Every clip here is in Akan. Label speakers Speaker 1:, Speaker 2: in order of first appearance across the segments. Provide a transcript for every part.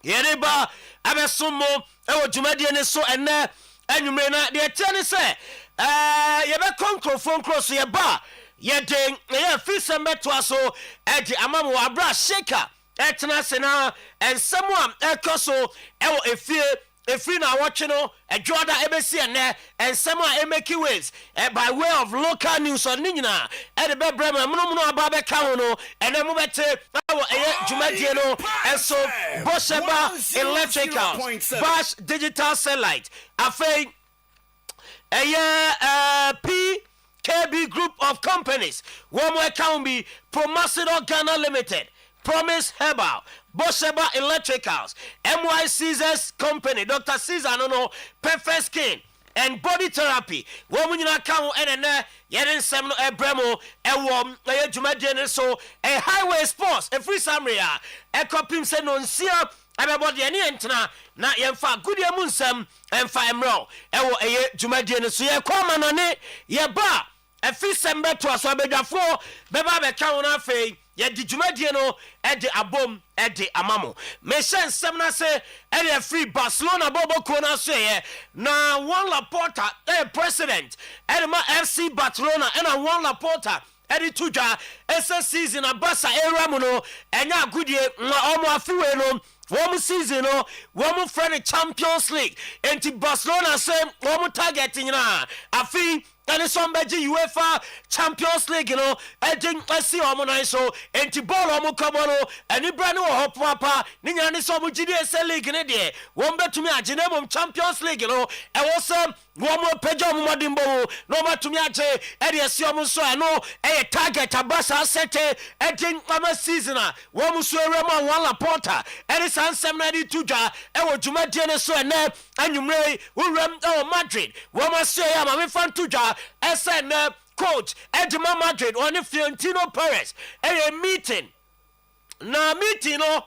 Speaker 1: Yereba abesumo ewo dwumadie ne so enne anwumre na de tiane se yebe konkrofon cross ye ba ye den ye fi sembeto aso edi amamo abra shaker etena se na ensemo am ekoso ewo efiri na watch no adwoda ebesi ene ensemo a emeki waves by way of local news on nyina e de bebrema muno aba be ka ho no ene mu bete awo eye dwumadie no enso Bosheba electrical Bash digital satellite afei PKB group of companies one more can be PROMOTIONAL Ghana Limited, Promise Herbal, Bosheba Electricals, MY Caesars Company, Dr. Caesar no Perfect Skin and Body Therapy. Woman in account and yet some ebremo a jumadien so a highway sports a free summary a copy se non sia everybody any entena na yemfa good yamunsam emfa emro ewo eye jumadien so ye kwama no ne ye ba a free sembe to aso abedwafo beba be ka wona afei ye di jumadie no e de abom e de amamo me shen sem na se e de free Barcelona bobo ko na so ye na Juan Laporta president e ma FC Barcelona e na Juan Laporta e tuja ese season abasa era mu no enya agudie omo afiwe no one season no one friend Champions League enti Barcelona say one target nyina afi and somebody UEFA Champions League, you know, and I see Omo so enti ball Omo Kamono, and you brand new hop papa, Nina Somu GDS League in a day. One bet to me at Geneva Champions League, you know, and also one more Pedro Madimbo, no more to me at Eddie Siomu so I know a target Abasa Sete, and I'm season, one Rema, one Laporta, and it's on 792 jar, and what you might so and you may, we ram Madrid, one must say, I'm a fan to jar. SN coach Edma Madrid on the Fiorentino Perez a meeting na meeting no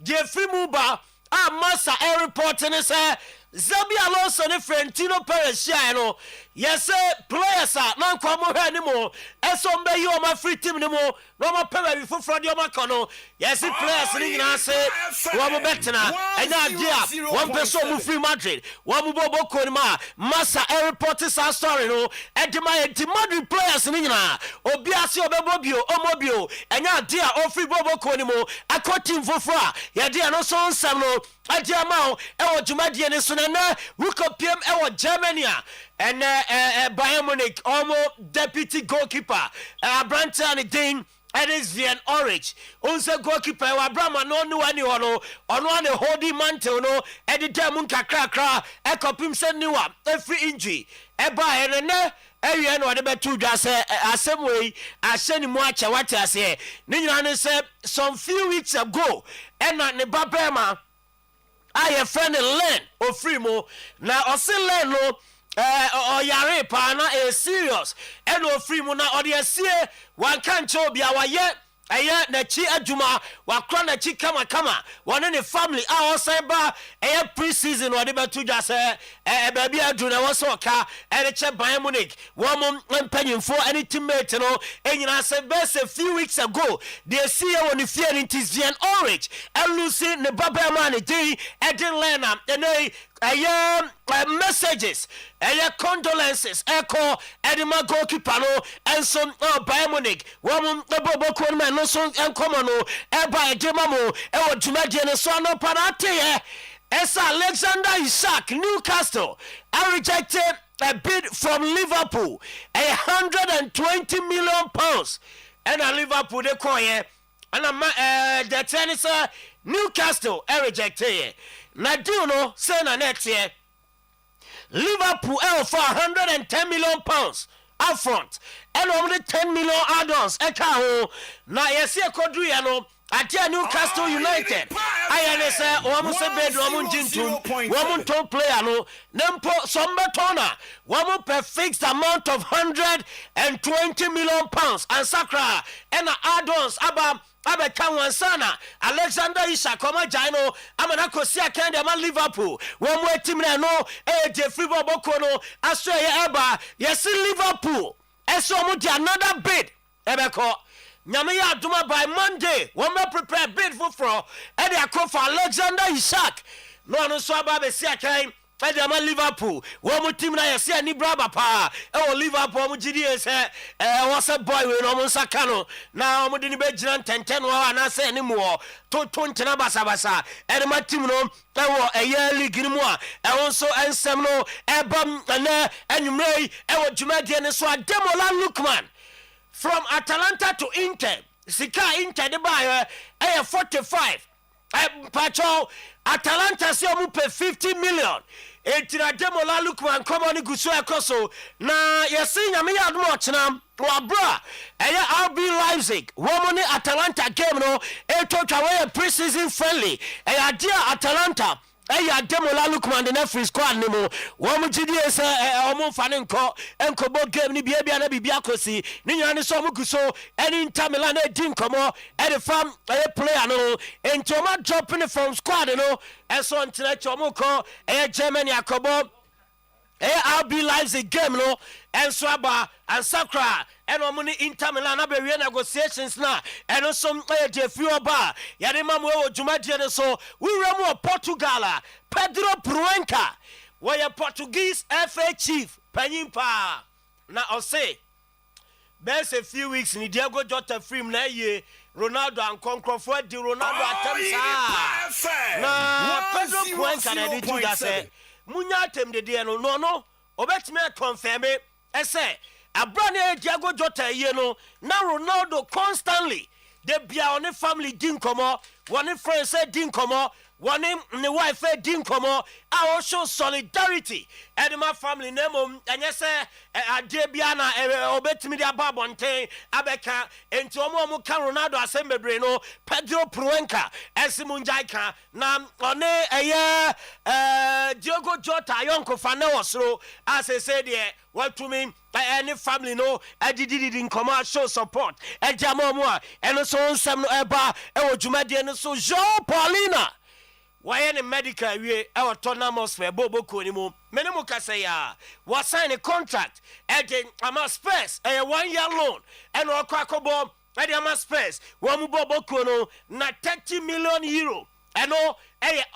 Speaker 1: Jeffrey Muba a massa a report and say Zabi Alonso and Fiorentino Perez no yes players are not come anymore esombe you my free team anymore no more pay before fraud your makono yes players ni na say one better na enya one person move free Madrid one bobo ko ma massa a report is our story no edema Madrid players ni na obi ase obebobio omobio enya dia o free bobo ko ni mo akoti mfofo ya dia no so nsam no adia ma e wo jumadie ni so na wukopiem e wo Germany and Bayern Munich almost deputy goalkeeper Brantan Dean and is Vian Orange also goalkeeper Abrama no ani ono a holding mantle no and the demon kakra e kopim se niwa every injury e Bayern ne area no de betu dwa se asem wey ahye ni mu acha wate ase ni nyina ne se some few weeks ago and ne babema I friend Len Ofrimo na ose Len no Oyerepa na a serious and Ofrimo na odiasie wan kan chobia waye eye na chi adwuma wakra na chi kama one ne family a osan ba eye pre-season ode betu dwa se baby adu na woso ka e che Bayern Munich one mom mpanyimfo any teammate no enyina se best a few weeks ago they see when the fear is Vian Orange and Lucy ne baba man dey e dey learn am messages condolences echo edema goalkeeper no and some Bayern Munich one bobo ko man no so enkomo no e ba edema mo e wo dwumadie no so no parate Esa Alexander Isak Newcastle I rejected a bid from Liverpool £120 million and a Liverpool de koye and the tennis Newcastle I rejected na do no say na next year Liverpool for £110 million up front and only 10 million add-ons eka ho na yesi ekodru ya no atia Newcastle United ayane se omo se bedu omo njintum omo top player no nempo sombetona omo per fixed amount of £120 million and sakra and add-ons abeka wansana Alexander Isak koma jaino amana kosia kende ma Liverpool omo team na no Jeffrey Boboko no aso ye eba yes Liverpool eso omo di another bid ebeko nyame ya adoma by Monday won be prepare bid for e dey akọ for Alexander Isak no no so aba be si akan e dey ma Liverpool wo mo team na yesi ani braba pa e wo Liverpool mo gidi ese wo se boy we no mo nsaka no na mo de ni be gina tenten wo ana se ni mo to ntena basa e dey ma team no e wo eye league ni mo a e wo so ensem no e bam na enwumrei e wo dwumadie ne so Ademola Lookman from Atalanta to Inter sika Inter de buy 45 pacho Atalanta say omu pay 50 million etira Ademola Lookman come on guso ekoso na yesi nyame yadmo ochena wabra RB Leipzig womoni Atalanta game no etotwa we pre-season friendly dia Atalanta Ademola Lookman the free squad ni mo wo mu gidi ese omo fa ne enko bo game ni bia na bibia kosi ni nyana ne so mu guso any Inter Milan e din komo e the fam player no entoma dropping from squad no eso ntena chomo ko Germany akobo RB Leipzig game no enso aba ansakra eno mo ni Inter Milan abewie negotiations na eno so de fi oba ya de mamu wo dwumadie ne so wura mu Portugal Pedro Proenca where Portuguese FA chief panyimpa na ose best a few weeks ni Diego Jota film na ye Ronaldo and Concrofo di Ronaldo attempts na Pedro Proenca na di do that say munya atem de no obetime confirm e say abrane Diego Jota ye no na Ronaldo constantly de bia on family din komo one friend say din komo one ne wife din komo I show solidarity and my family name and say ade bia na obetime de ababonten abeka enti omo kan Ronaldo asembebre no Pedro Proenca esimunjaika na one Diego Jota yonko fa na wosro as I said there what to me any family no did in command show support e jamo mo and so nsem no eba e wodwumade no so João Paulina why any medical we our tournament for bobo konimo menemo kase ya was sign a contract and ama space a 1 year loan and okwakobo and ama space one bobo kono na 30 million euro and no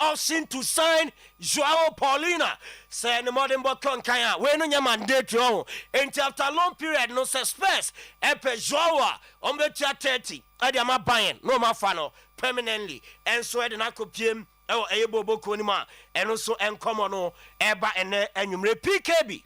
Speaker 1: option to sign João Paulina say no modern bokon kaya we no nya mandate on and after long period no space epe João on betia 30 and ama buying no ma fano permanently and so de na kopiem bobo konima and also encomo no eba ene enwumre PKB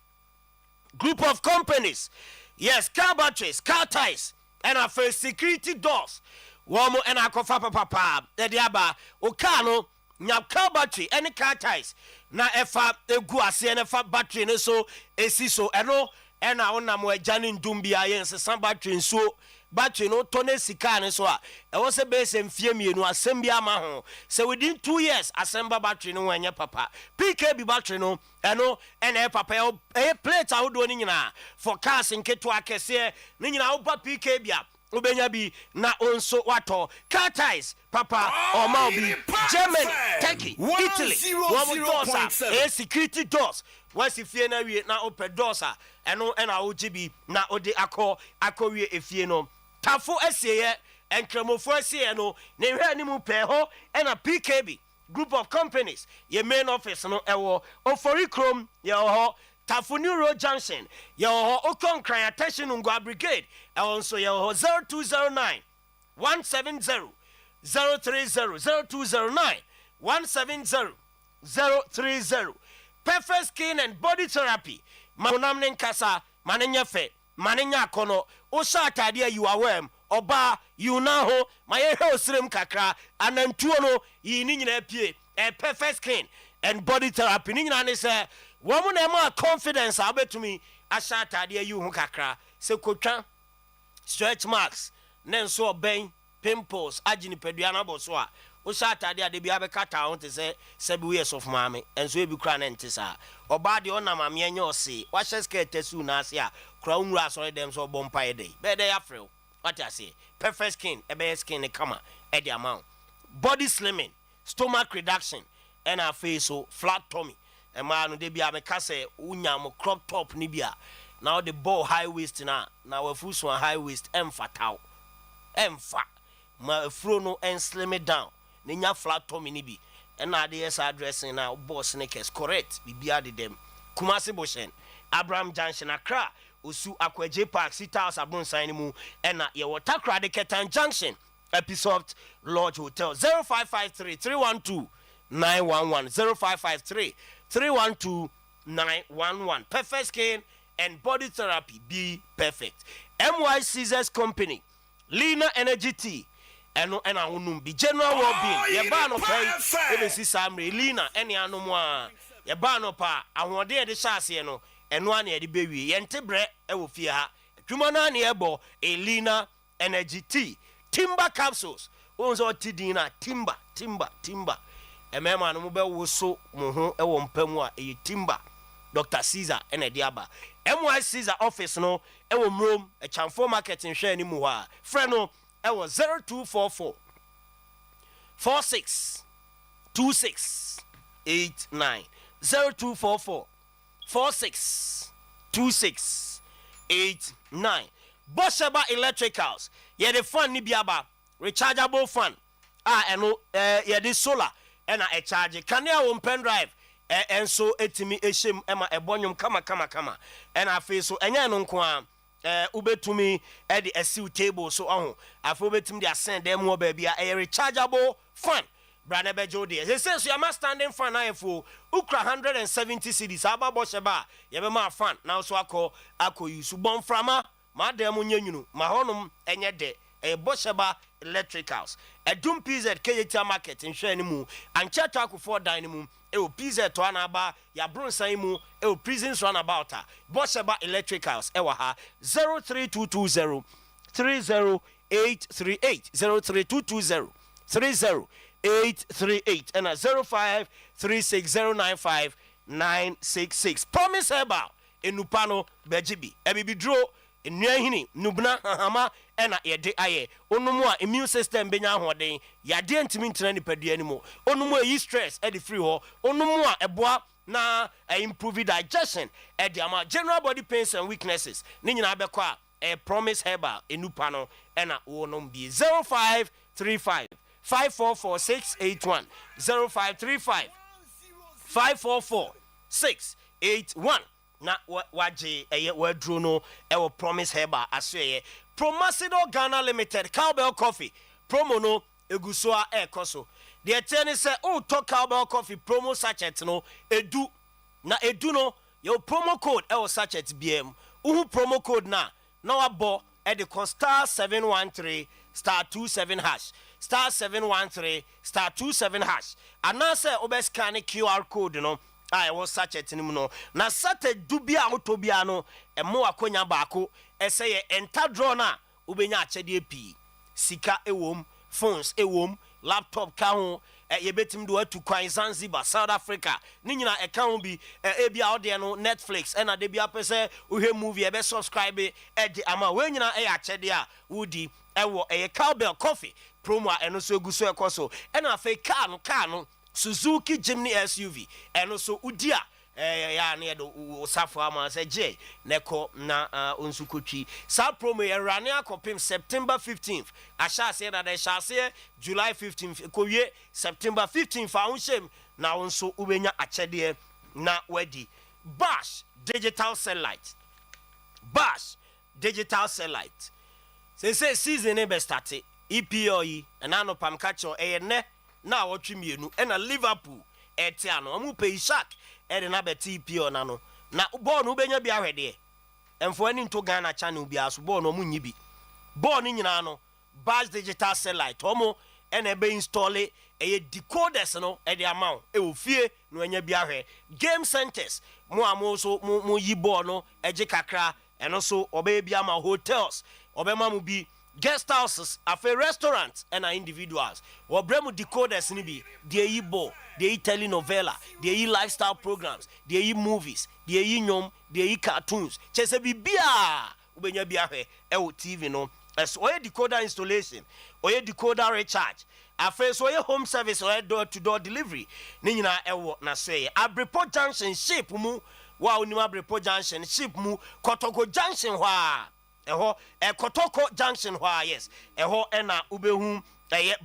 Speaker 1: group of companies yes car batteries car ties and our first security doors womo and akofa papa de aba o car no nya car battery any car ties na efa egu ase na fa battery no so esi so eno ena wona mo agane ndumbia yense san battery so battery no tone sika ne so a e wo se base mfie mienu asem bia ma ho se within 2 years assemble battery no wanya papa PKB battery no eno ena papa e plate awodo ni nyina for cars nketo akese ni nyina wo pa PKB a obenya bi na onso wato car ties papa o ma obi German Turkey Italy one doors a security doors wasi fie na wie na open doors a eno ena ogibi na ode akọwie efie no tafo asiye enkramofo asiye no ne hwe animu pe ho ena PKB group of companies ye main office no ewo ofori krom ye ho Tafo Neuro Junction ye ho okonkran attention ngwa brigade also ye ho 0209 170 030 0209 170 030 perfect skin and body therapy manam ne nkasa manenya fe manenya kono o sha atade you awem oba you na ho maye he osirem kakra anantuo no yi ni nyina pie perfect skin and body therapy ni nyina ne se woman na ma confidence abetumi asha atade you ho kakra se kotwa stretch marks nenso oben pimples agini pedua na bo so a o sha atade ade bia be kata ho te se sebi years of mame enso ebi kra na ntisa oba de onam amenye ose wa skirt tesu na ase a kra unura so dem so bompa e dey be dey afrel what I say perfect skin ebe skin e kama e dey amount body slimming stomach reduction and a face so flat tummy e ma no de bia me ka say unya mo crop top ni bia now the ball high waist na we full so high waist em fatao emfa ma fro no and slim it down ninya flat tummy ni bi and na the addressing now boss sneakers correct bibia de dem Kumasi Boshen Abraham Junction Accra Osu Akwaje Park Sita House Abronsan mu ena ye Takra de Ketan Junction episode Lodge Hotel 0553 312 911 0553 312 911 Perfect Skin and Body Therapy be perfect MY Scissors Company Lina Energy Tea eno ena honum bi general well-being ye ba no pay e be si samre Lina ene anomo a ye ba no pa ahode ye de hyase no eno ane ye de bewie ye ntebre e wo fie ha adwuma na ne ebo Lina Energy Tea Timber capsules onzo tidina timber emema no mo be wo so mo ho e wo mpamu a e timber Dr. Caesar ene diaba MY Caesar office no e wo mrom e chamfo market nhwe ani mu ha frɛ no e wo 0244 46 26 89 0244 46 26 89 Bosheba Electricals ye the fan ni biaba rechargeable fan eno ye the solar ena e charge kanea wo pen drive enso etimi ehiem ema ebonyum kama ena afi so enya no nko a ubetumi e de asiw table so oho afi ubetumi de asend dem wo ba bia e rechargeable fan brother bejo de he says you are standing fan afo ukra 170 cedis aba Bosheba ye be ma fan now so akọ use bonframa ma dem nyanyunu ma honum enye de Bosheba Electricals Edum PZ KT market nhwe ani mu ancha to for dynamo PZ to anaba ya bronsan mu prisons runabout Bosheba Electricals ewa ha 03220 30838 03220 30838 and 0536095966 Promise Herbal enupano bejibi ebibidro enuahini nubna hama ena yede aye onumu a immune system benya ahoden yade ntimi ntena nipadua ni mu onumu e stress e de free ho onumu a eboa na improve digestion e de ama general body pains and weaknesses ni nyina abekọ a Promise Herbal enupa no ena wonom bi 0535 544681 0535 544681 na waje wadro no ewo Promise Herbal aseye Promotional Ghana Limited Cowbell Coffee promo no egusoa ekoso de tell say oh talk Cowbell Coffee promo sachet no edu no your promo code ewo sachet bm uhu promo code na wabo e de star 713 star 27 hash star 713 star 27 hash anase obescan QR code no I was sachet ni no na sate dubia autobia no emo akonya baako eseye enter draw na ubenya achede pi sika ewom phones ewom laptop ka ho yebetim do atu kwan Zanzibar South Africa ni nyina e ka ho bi ebia ode no Netflix na de bia pese uhwe movie e be subscribe e de ama we nyina e achede a wudi ewo Cowbell Coffee promo a eno so eguso ekoso na afa car no Suzuki Jimny SUV eno so udia ya na do usafo ama se je neko na onsukotwi sa promo ye rane akopim September 15th asha se na de shase July 15th kowie September 15th fa unshem na onso ubenya achede na wedi Bash Digital Satellite say season e be start EPOE na no pam kacho ne na wotwe mienu na Liverpool etiano amu pay shark e na beti EPO na no na ball no benya bia hwede emfo ani nto Ghana channel bia so ball no mu nyi bi ball ni nyina no Bash Digital Satellite omo na be install decoders no e de amount e ofie no anya bia hwe game centers mo amoso mo yi ball no eje kakra eno so obe bia ma hotels obema mu bi guest houses, afe restaurants, and individuals. Or bremu decoders ni bi. They yi bo, they yi telenovela, they yi lifestyle programs, they yi movies, they yi nyom, they yi cartoons. Chese bi bia ubenya bia he ewo TV no. As oye decoder installation, oye decoder recharge. Afe so oye home service oye door to door delivery. Ni nyina ewo na soye. Abrepo Junction ship mu wa unima Abrepo Junction ship mu Kotoko Junction wa. eho Kotoko junction ho yes eho na ubehu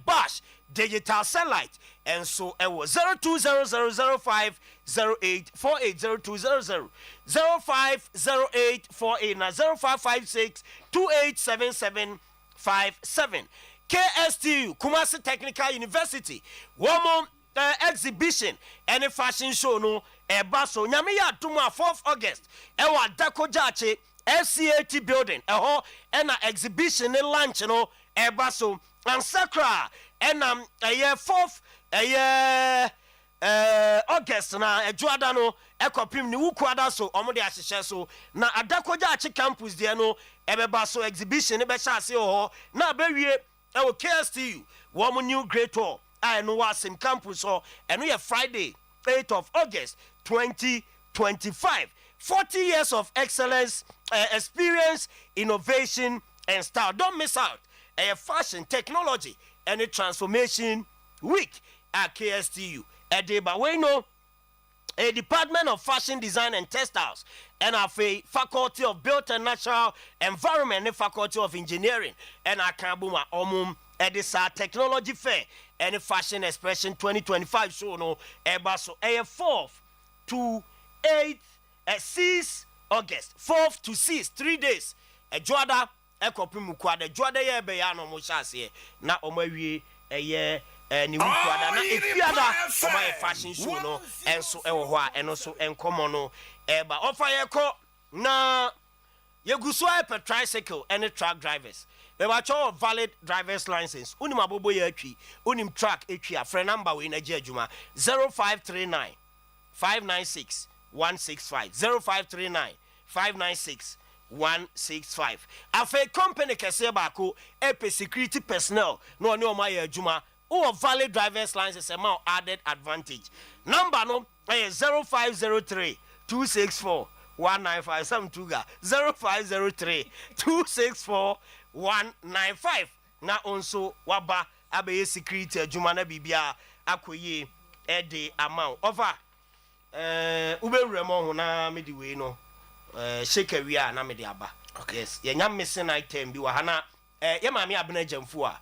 Speaker 1: Bash digital satellite and so ewo 0200050848 0200050848 na 0556287757 KSTU Kumasi Technical University woman exhibition and a fashion show no baso nyame ya tuma 4th August ewa Dakojache FCAT building eho na exhibition and lunch no baso and Sakra and a year 4th August na ejuada no ekopim ni wukwada so omo de ahihye so na Adakojache campus de no ebebaso exhibition e be chase ho na bewie ewo KSTU wo new great hall I know Wasim campus so and we are Friday 8th of August 2025 40 years of excellence experience innovation and style. Don't miss out a fashion technology and a transformation week at KSTU Edeba we know a Department of Fashion Design and Textiles and a Faculty of Built and Natural Environment and Faculty of Engineering and a Kabuma Omum Edisa Technology Fair and Fashion Expression 2025 so no baso 4th to 8th 6th August 4th to 6th 3 days Juada ekopim kwada Juada ye be ya no mo chase na omawie ni wukwada na efiada omaye fashion show no enso ewo ho a eno so enkomo no eba ofa ye ko na yeguso e tricycle and truck drivers eba cho valid driver's license unim abobo ye atwi unim truck atwi a friend number we na je adwuma 0539 596 165 0539 596 165 afa company kese ba ko epe security personnel no ne o ma ye adwuma o valid driver's license amount added advantage number no 0503 264 195 0503 264 195 na onso waba abe security adwuma na bibia akoye ede amount over ubewure mo ho na medi we no shake awia na medi aba yes ye nyam missing item bi wa hana ye maami abena jamfu a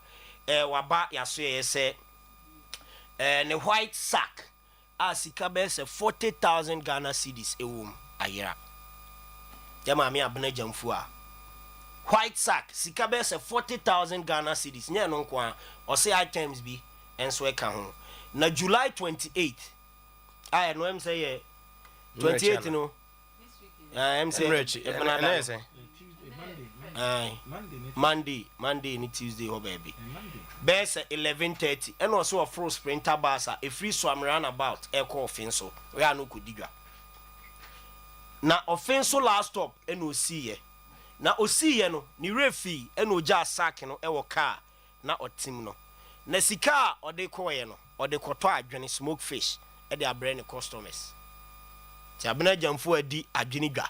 Speaker 1: waba yaso ye se ne white sack asika be se 40,000 Ghana cedis ewum ayira ye maami abena jamfu a white sack sika be se 40,000 Ghana cedis nya no nko a o se items bi enso e ka ho na July 28th I know him say 28 no I'm saying Monday ni Tuesday ho baby best 11:30 and also a full sprinter bus a free swam run about e call offenso we are no kudigwa na offenso last stop e no see na osi no ni refi e no ja sack no e wo car na otim no na sika o de koye no o de koto adwene smoke fish e de abrane customers ti abena jamfo adi adwene dwa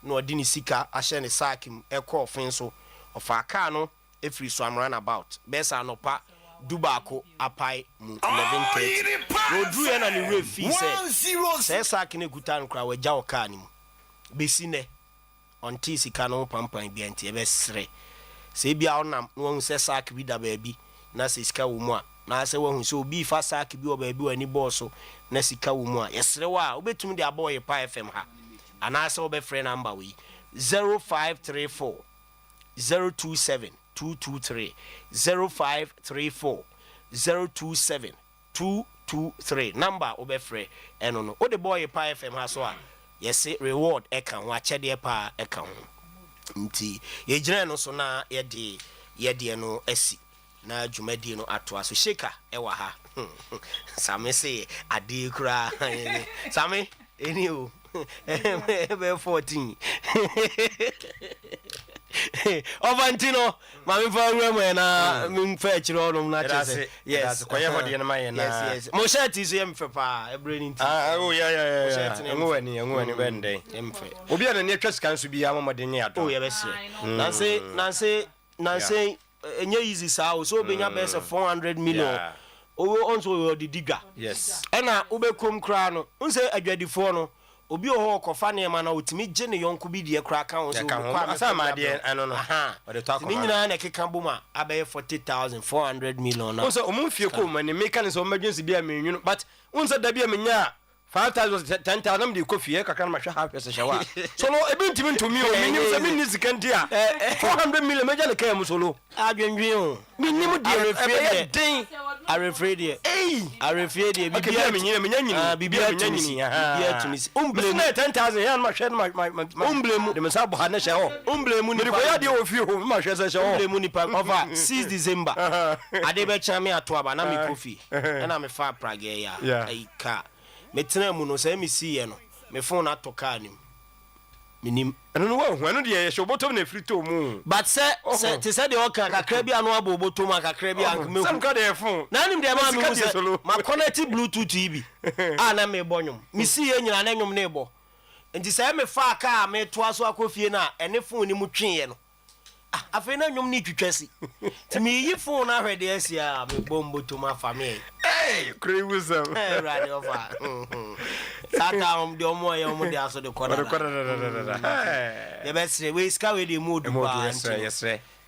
Speaker 1: na odi ni sika ahye ne sack e call offenso of a car no e free swam run about besa no pa dubako apai mu 11:30 no dru ye na ni refi se sack ne guta no kra waja o car ni mu besi ne onti sika no pampan bi enti e be sre se bia onam no hu se sack bi da baabi na se sika wo mu a na se wo hu se obi fa sack bi o baabi wani bosso na sika wo mu a yesre wa obetum de aboye pa FM ha ana se obe free number we 0534 027 223 0534 027 223 number obe free eno no o de boy pa FM ha so a yes reward e kan wa chede pa e kan nti ye gina no so na ye de no asi na dwumadi no ato aso sheka e wa ha same se ade kura same eni o be 14 Ovantino mami fa ruwe na mi fa chiro no na chese yes
Speaker 2: ko ye hodi na maye na
Speaker 1: yes mo shirt is yem fe pa ebreni ti
Speaker 2: oh yeah ngwani bende emfe obi ana ne twasika nso bi amamode ne ato
Speaker 1: oh ye be se nanse enye easy sa so obenya be se 400 million owo onso we odi diga
Speaker 2: yes
Speaker 1: ena obekom kra no nse adwadifo no obi o kofa ne ma na otimi gye ne yonko bi de kra kan so
Speaker 2: kwa sa ma de ano no o de to akoma
Speaker 1: ni nyina na keka boma abaye 40,000 400 million na
Speaker 2: so omufie ko ma ne meka ne so emergency bia menwunu but unsa da bia menya 5,000 10,000 de kofie kakra ma hwe half pesa shawa so no ebi ntimi ntomi o menim se minni sikanti a 400 million meja ne kaya mu solo
Speaker 1: adwenwen o
Speaker 2: minnim de
Speaker 1: arefrede arefrede
Speaker 2: bibia menyina menya nyini
Speaker 1: bibia nyini bibia tunisi umblemu
Speaker 2: 10,000 yan ma hwe umblemu de mesa bo ha na hwe ho umblemu ni ko ya de ofie ho ma hwe se hwe ho
Speaker 1: umblemu ni pa over 6 December ade be chame ato aba na me kofi na me fa prague ya aika metena mu no say me see ye no me phone atoka nim minim
Speaker 2: eno no wa hu eno de ye hwe botom na frito mu
Speaker 1: but say te say de oka kakra bi anu abo botom kakra bi ank me
Speaker 2: sam ka de phone
Speaker 1: na nim de ma me say ma connect bluetooth ibi na me bonyum me see ye nyina na nyum na ebo nti say me fa ka me to aso akofie na ene phone ni mu twen ye no afi na nyum ni twitwasi ti me yi phone na hwede asia me bombo ma family
Speaker 2: crazy wisdom
Speaker 1: right over sata de omo ye omo de aso de koda ye best we ska we de mood ba
Speaker 2: yes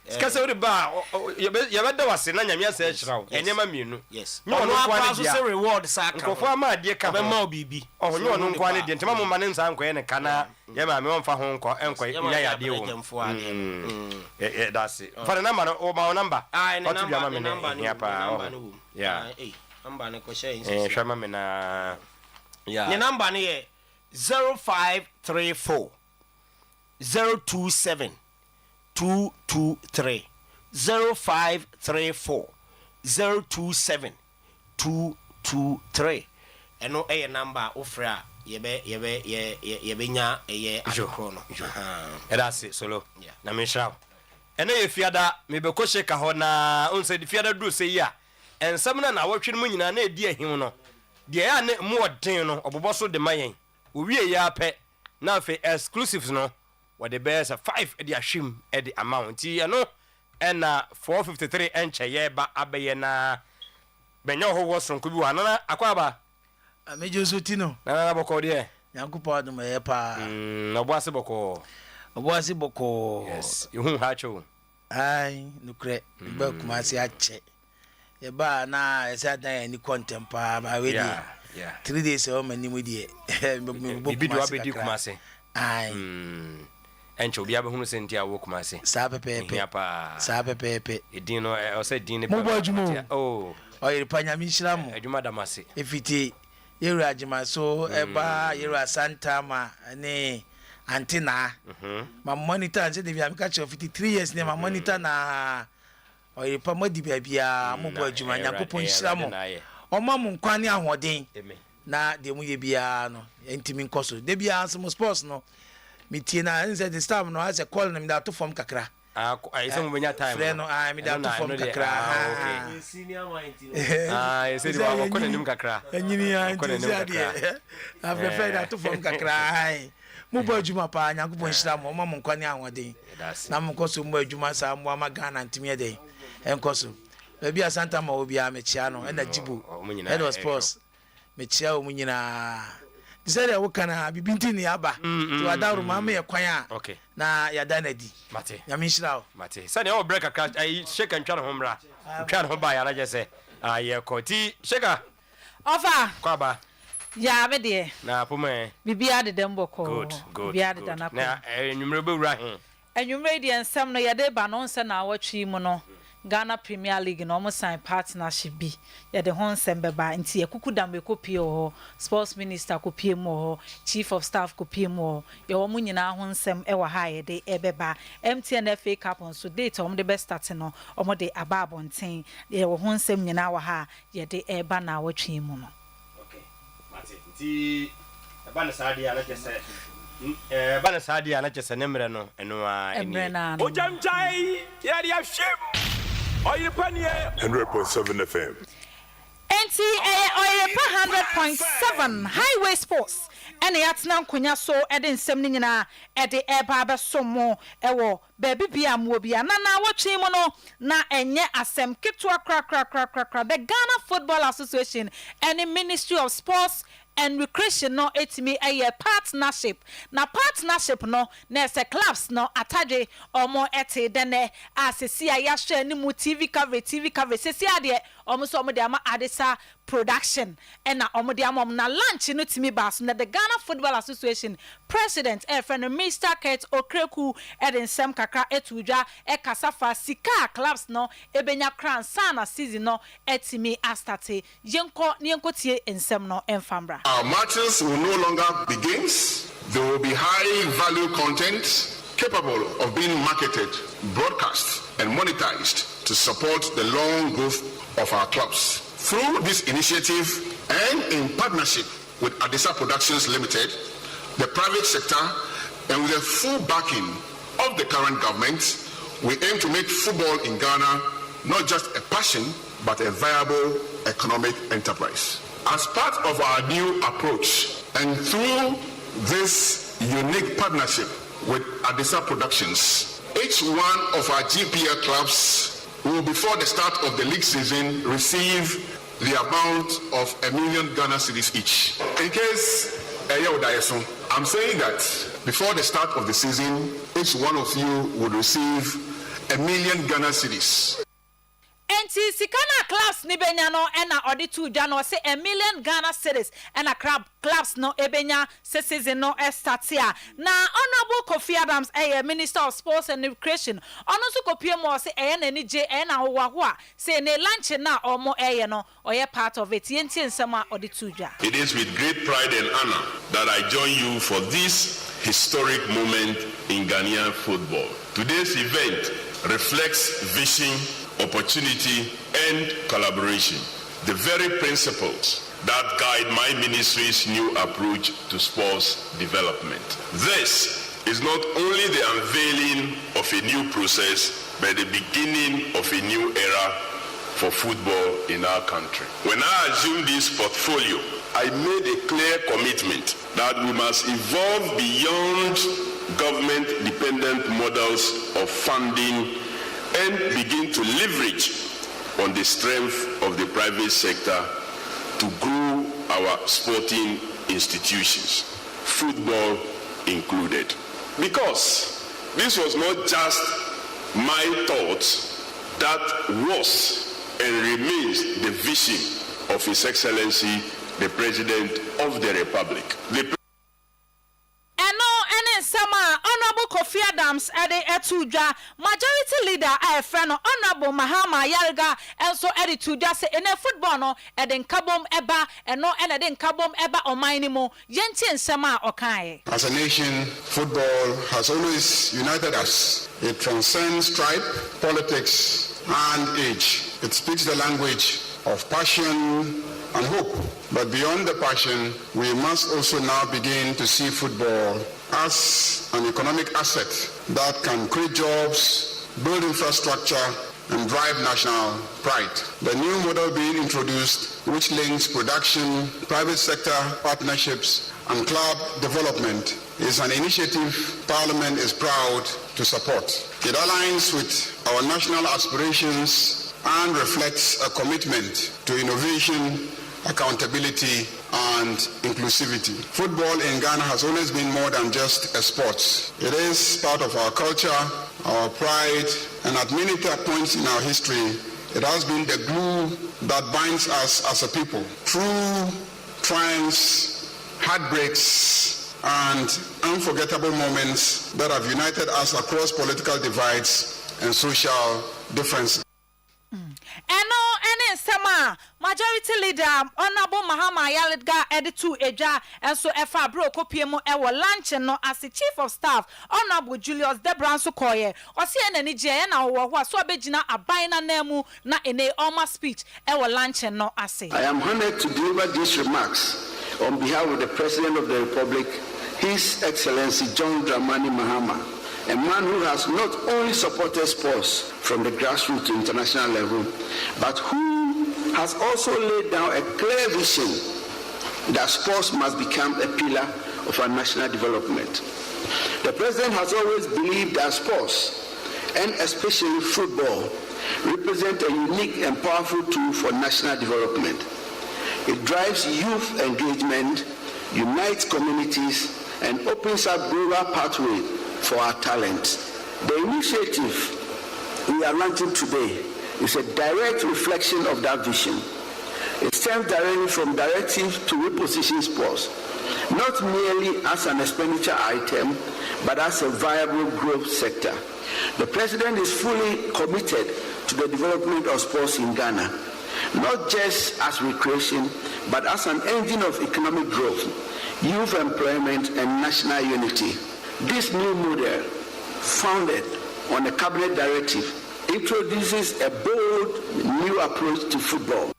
Speaker 2: ska se we ba ye be da wase na nyame asa ehirawo enyema mienu
Speaker 1: yes
Speaker 2: no kwa
Speaker 1: ne dia reward saka
Speaker 2: nkofo ama de ka
Speaker 1: be ma bibi
Speaker 2: onye onu nkwa ne de ntema mo ma ne nsa nkwa ne kana ye ma me wonfa ho nkwa nya ya de wo that's it for the number o ma number
Speaker 1: what
Speaker 2: you ma me ne pa yeah
Speaker 1: number ne ko share
Speaker 2: shama me na yeah
Speaker 1: the number ne 0534 027 223 0534 027 223 eno number ofra yebe nya eye akro no
Speaker 2: that's it solo na me sha eno ye fiada me be ko sheka ho na unse di fiada du se ya ensam na wotwe mu nyina na edi ahim no de ya ne mu odin no obobo so de mayen owie ya pe na afi exclusives no what the best 5 edi ahim edi amount yi no ena 453 enche ye ba abeye na benyo ho wo sonko bi wa na akwaba
Speaker 3: amejo so tino
Speaker 2: na boko de
Speaker 3: yankupa do me pa
Speaker 2: na oboase boko yes you ha cho
Speaker 3: ai nukre ba kuma si ache ye ba na esa dan ni contempa ba we di 3 days o mani mu di
Speaker 2: bibi do abedi kuma se
Speaker 3: ai
Speaker 2: encho bia be hunu senti awo kuma se
Speaker 3: sa pepepe
Speaker 2: edin no o se din ne
Speaker 3: mo bo adwuma
Speaker 2: oh
Speaker 3: Oyerepa nyame hira mo
Speaker 2: adwuma damase
Speaker 3: efiti yeru adwuma so eba yeru asanta ma ne antina ma monitor anje de bia me ka che 53 years ne ma monitor na Oyerepa modi bia mo bo adwuma nyakopon hira mo oma mo nkwane ahoden na de mu ye bia no entimi nkoso de bia so mo sports no mitie na nze the staff no as a call na me da to form kakra
Speaker 2: I some when your time
Speaker 3: friend no me da to form kakra
Speaker 1: okay senior mind
Speaker 2: you say you ko nim kakra
Speaker 3: anyini ya nti ade I prefer that to form kakra ai mo bo adwuma pa nyakopon hira mo mo nkwane ahoden na mo nkoso mo adwuma sa mo ama Ghana ntimi ede enkoso baby asanta ma obi a mechia no na jibu head of sports mechia o munyina disere wo kana bibinti ni aba to adaru ma me kwan a na yada na di
Speaker 2: mate
Speaker 3: nyame hira o
Speaker 2: mate sane o break akra ai shake ntwa no mra ntwa no ba ya na je se aye koti shake
Speaker 4: ofa
Speaker 2: kwa ba
Speaker 4: ya be de
Speaker 2: na pome
Speaker 4: bibia de demboko
Speaker 2: good
Speaker 4: bibia de danako
Speaker 2: na enwumre be wura he
Speaker 4: enwumre de ensam no yade ba no nse na awatwi mu no Ghana Premier League no mo sign partnership bi ya de hon sembeba nti ekuku dambe kopie ho sports minister kopie mo ho chief of staff kopie mo ya wo nyina hon sem e wa ha ye de ebeba MTN FA Cup on so date om de best start no om de ababonten ya wo hon sem nyina wa ha ye de eba na awatwi mu no
Speaker 2: okay mate nti eba na sadia na jese bana sadia na jese nemre no eno a eni ojamjai ya dia hwem Oyerepa
Speaker 5: 100.7 FM.
Speaker 4: NT Oyerepa 100.7 Highway Sports. Ene yatna nkonya so ede nsem ni nyina ede eba abesomo ewo baby bia mo bia na wotwe mu no na enye asem ketwa kra the Ghana Football Association and the Ministry of Sports and Recreation no etimi a partnership. Na partnership no na se clubs no ataje omo ete dene asesi ya hwe ni mu TV coverage sesi ade omo so omo de ama Adisa production and na omo de ama na lunch no timi baso na the Ghana Football Association president friend Mr. Kate Okreku eden sem kakra etudwa kasafa sika clubs no ebenya kran sana season no etimi astate yenko tie ensem no enfambra.
Speaker 5: Our matches will no longer be games. There will be high value content capable of being marketed, broadcast, and monetized to support the long growth of our clubs. Through this initiative and in partnership with Adisa Productions Limited, the private sector, and with the full backing of the current government, we aim to make football in Ghana not just a passion, but a viable economic enterprise. As part of our new approach, and through this unique partnership with Adisa Productions, each one of our GPL clubs will, before the start of the league season, receive the amount of $1 million Ghana cedis each. In case I'm saying that before the start of the season, each one of you would receive $1 million Ghana cedis.
Speaker 4: Enti sikana clubs ni benya no ena auditu ja no say $1 million Ghana cedis ena clubs no ebenya se season no startia na Honorable Kofi Adams Minister of Sports and Recreation ono so kopie mo say na ni je na ho say ne lunch na omo no oye part of it yenti nsema auditu ja.
Speaker 6: It is with great pride and honor that I join you for this historic moment in Ghanaian football. Today's event reflects vision, opportunity, and collaboration, the very principles that guide my ministry's new approach to sports development. This is not only the unveiling of a new process, but the beginning of a new era for football in our country. When I assumed this portfolio, I made a clear commitment that we must evolve beyond government-dependent models of funding and begin to leverage on the strength of the private sector to grow our sporting institutions, football included. Because this was not just my thoughts, that was and remains the vision of His Excellency, the President of the Republic.
Speaker 4: Honorable Kofi Adams etudwa majority leader friend Honorable Mahama Yalga also etudwa say in football no eden kabom eba eno eden kabom eba omanimo yenti nsema okai.
Speaker 7: As a nation, football has always united us. It transcends tribe, politics, and age. It speaks the language of passion and hope. But beyond the passion, we must also now begin to see football as an economic asset that can create jobs, build infrastructure, and drive national pride. The new model being introduced, which links production, private sector partnerships, and club development, is an initiative Parliament is proud to support. It aligns with our national aspirations and reflects a commitment to innovation, accountability, and inclusivity. Football in Ghana has always been more than just a sport. It is part of our culture, our pride, and at many points in our history, it has been the glue that binds us as a people. Through triumphs, heartbreaks, and unforgettable moments that have united us across political divides and social differences.
Speaker 4: Sama majority leader Honorable Mahama Yalga editu eja enso efa bro kopiemu ewo lunch no as the chief of staff Honorable Julius Debranso Koye osi enani je na wo ho so abegina aban na nemu na ene oma speech ewo lunch no ase.
Speaker 8: I am honored to deliver these remarks on behalf of the President of the Republic, His Excellency John Dramani Mahama, a man who has not only supported sports from the grassroots to international level, but who has also laid down a clear vision that sports must become a pillar of our national development. The President has always believed that sports, and especially football, represent a unique and powerful tool for national development. It drives youth engagement, unites communities, and opens up broader pathway for our talents. The initiative we are launching today is a direct reflection of that vision. It stems directly from directive to reposition sports, not merely as an expenditure item, but as a viable growth sector. The President is fully committed to the development of sports in Ghana, not just as recreation, but as an engine of economic growth, youth employment, and national unity. This new model, founded on a cabinet directive, introduces a bold new approach to football.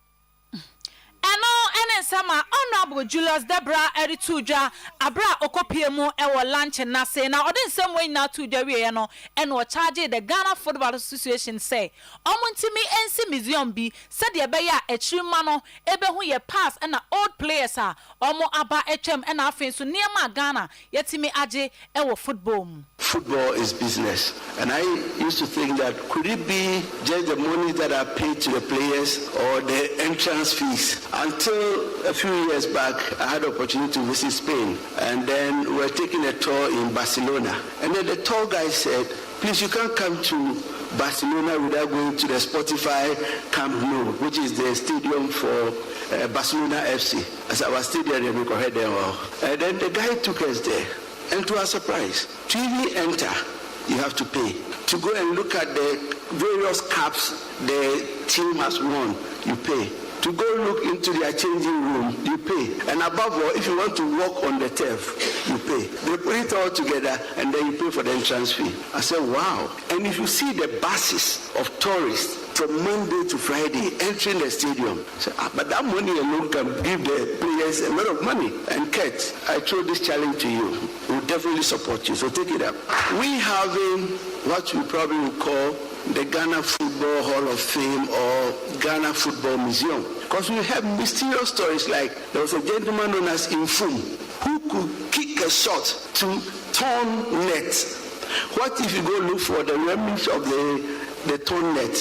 Speaker 4: Sama Honorable Julius Debra Erituja Abra Okopiemu ewo lunch na say na odin same way na to the we no and o charge the Ghana Football Association say omuntimi ensi museum bi said ye be ya echirima no ebe hu ye pass na old players a omo aba etwem na afin so niema Ghana yetimi age ewo football mu.
Speaker 8: Football is business, and I used to think that could it be just the money that are paid to the players or the entrance fees. Until a few years back, I had the opportunity to visit Spain, and then we were taking a tour in Barcelona. And then the tour guy said, please, you can't come to Barcelona without going to the Spotify Camp Nou, which is the stadium for Barcelona FC. As I was stadium, we could head there. And then the guy took us there. And to our surprise, to even enter, you have to pay. To go and look at the various caps the team has won, you pay. To go look into their changing room, you pay. And above all, if you want to walk on the turf, you pay. They put it all together and then you pay for the entrance fee. I said, wow. And if you see the buses of tourists from Monday to Friday entering the stadium, I said, but that money alone can give the players a lot of money. And Kurt, I throw this challenge to you. We'll definitely support you, so take it up. We having what we probably would call the Ghana Football Hall of Fame or Ghana Football Museum. Because we have mysterious stories like there was a gentleman known as Infum who could kick a shot to torn net. What if you go look for the remnants of the torn net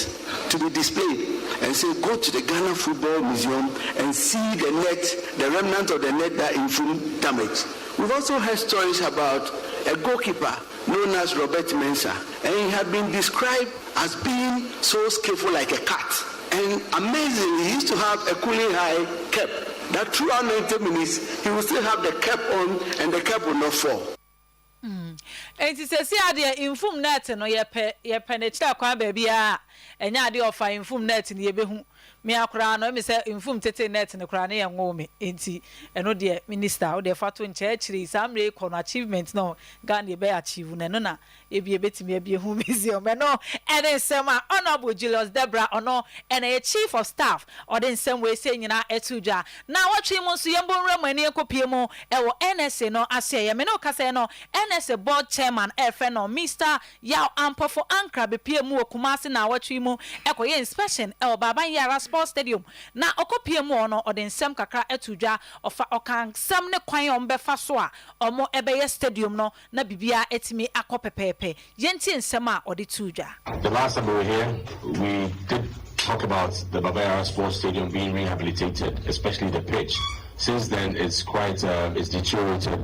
Speaker 8: to be displayed and say go to the Ghana Football Museum and see the net, the remnant of the net that Infum damaged. We've also heard stories about a goalkeeper known as Robert Mensah, and he had been described as being so skillful like a cat. And amazingly, he used to have a cooling high cap that throughout 90 minutes, he would still have the cap on and the cap would not fall.
Speaker 4: And it says, yeah, Infum net no ye penetrate kwan baby a enya de offer Infum net ni yebehu me akura no me say Infum tete net ne kura ne ye ngo me enti eno de minister o de fato nchechiri samre kono achievement no Ghana be achieve na no na ebie betimi ebie hu museum no ene sema Honorable Julius Debra ono ene chief of staff or den same way say nyina etuja na watwe mu so yembo nramu ene ekopie mu ewo NSA no ase ye me no kase no NSA board chairman efe no Mr. Yao Ampo for Ankra be pie mu okumase na watwe mu ekoye inspection e Baban Yara Sports Stadium na okopie mu ono odin sem kakra etuja ofa okan sem ne kwan ombefa so a omo ebeye stadium no na bibia etimi akopepe yenti nsem a odi tuja.
Speaker 9: The last time we were here we did talk about the Baban Yara Sports Stadium being rehabilitated, especially the pitch. Since then it's quite it's deteriorated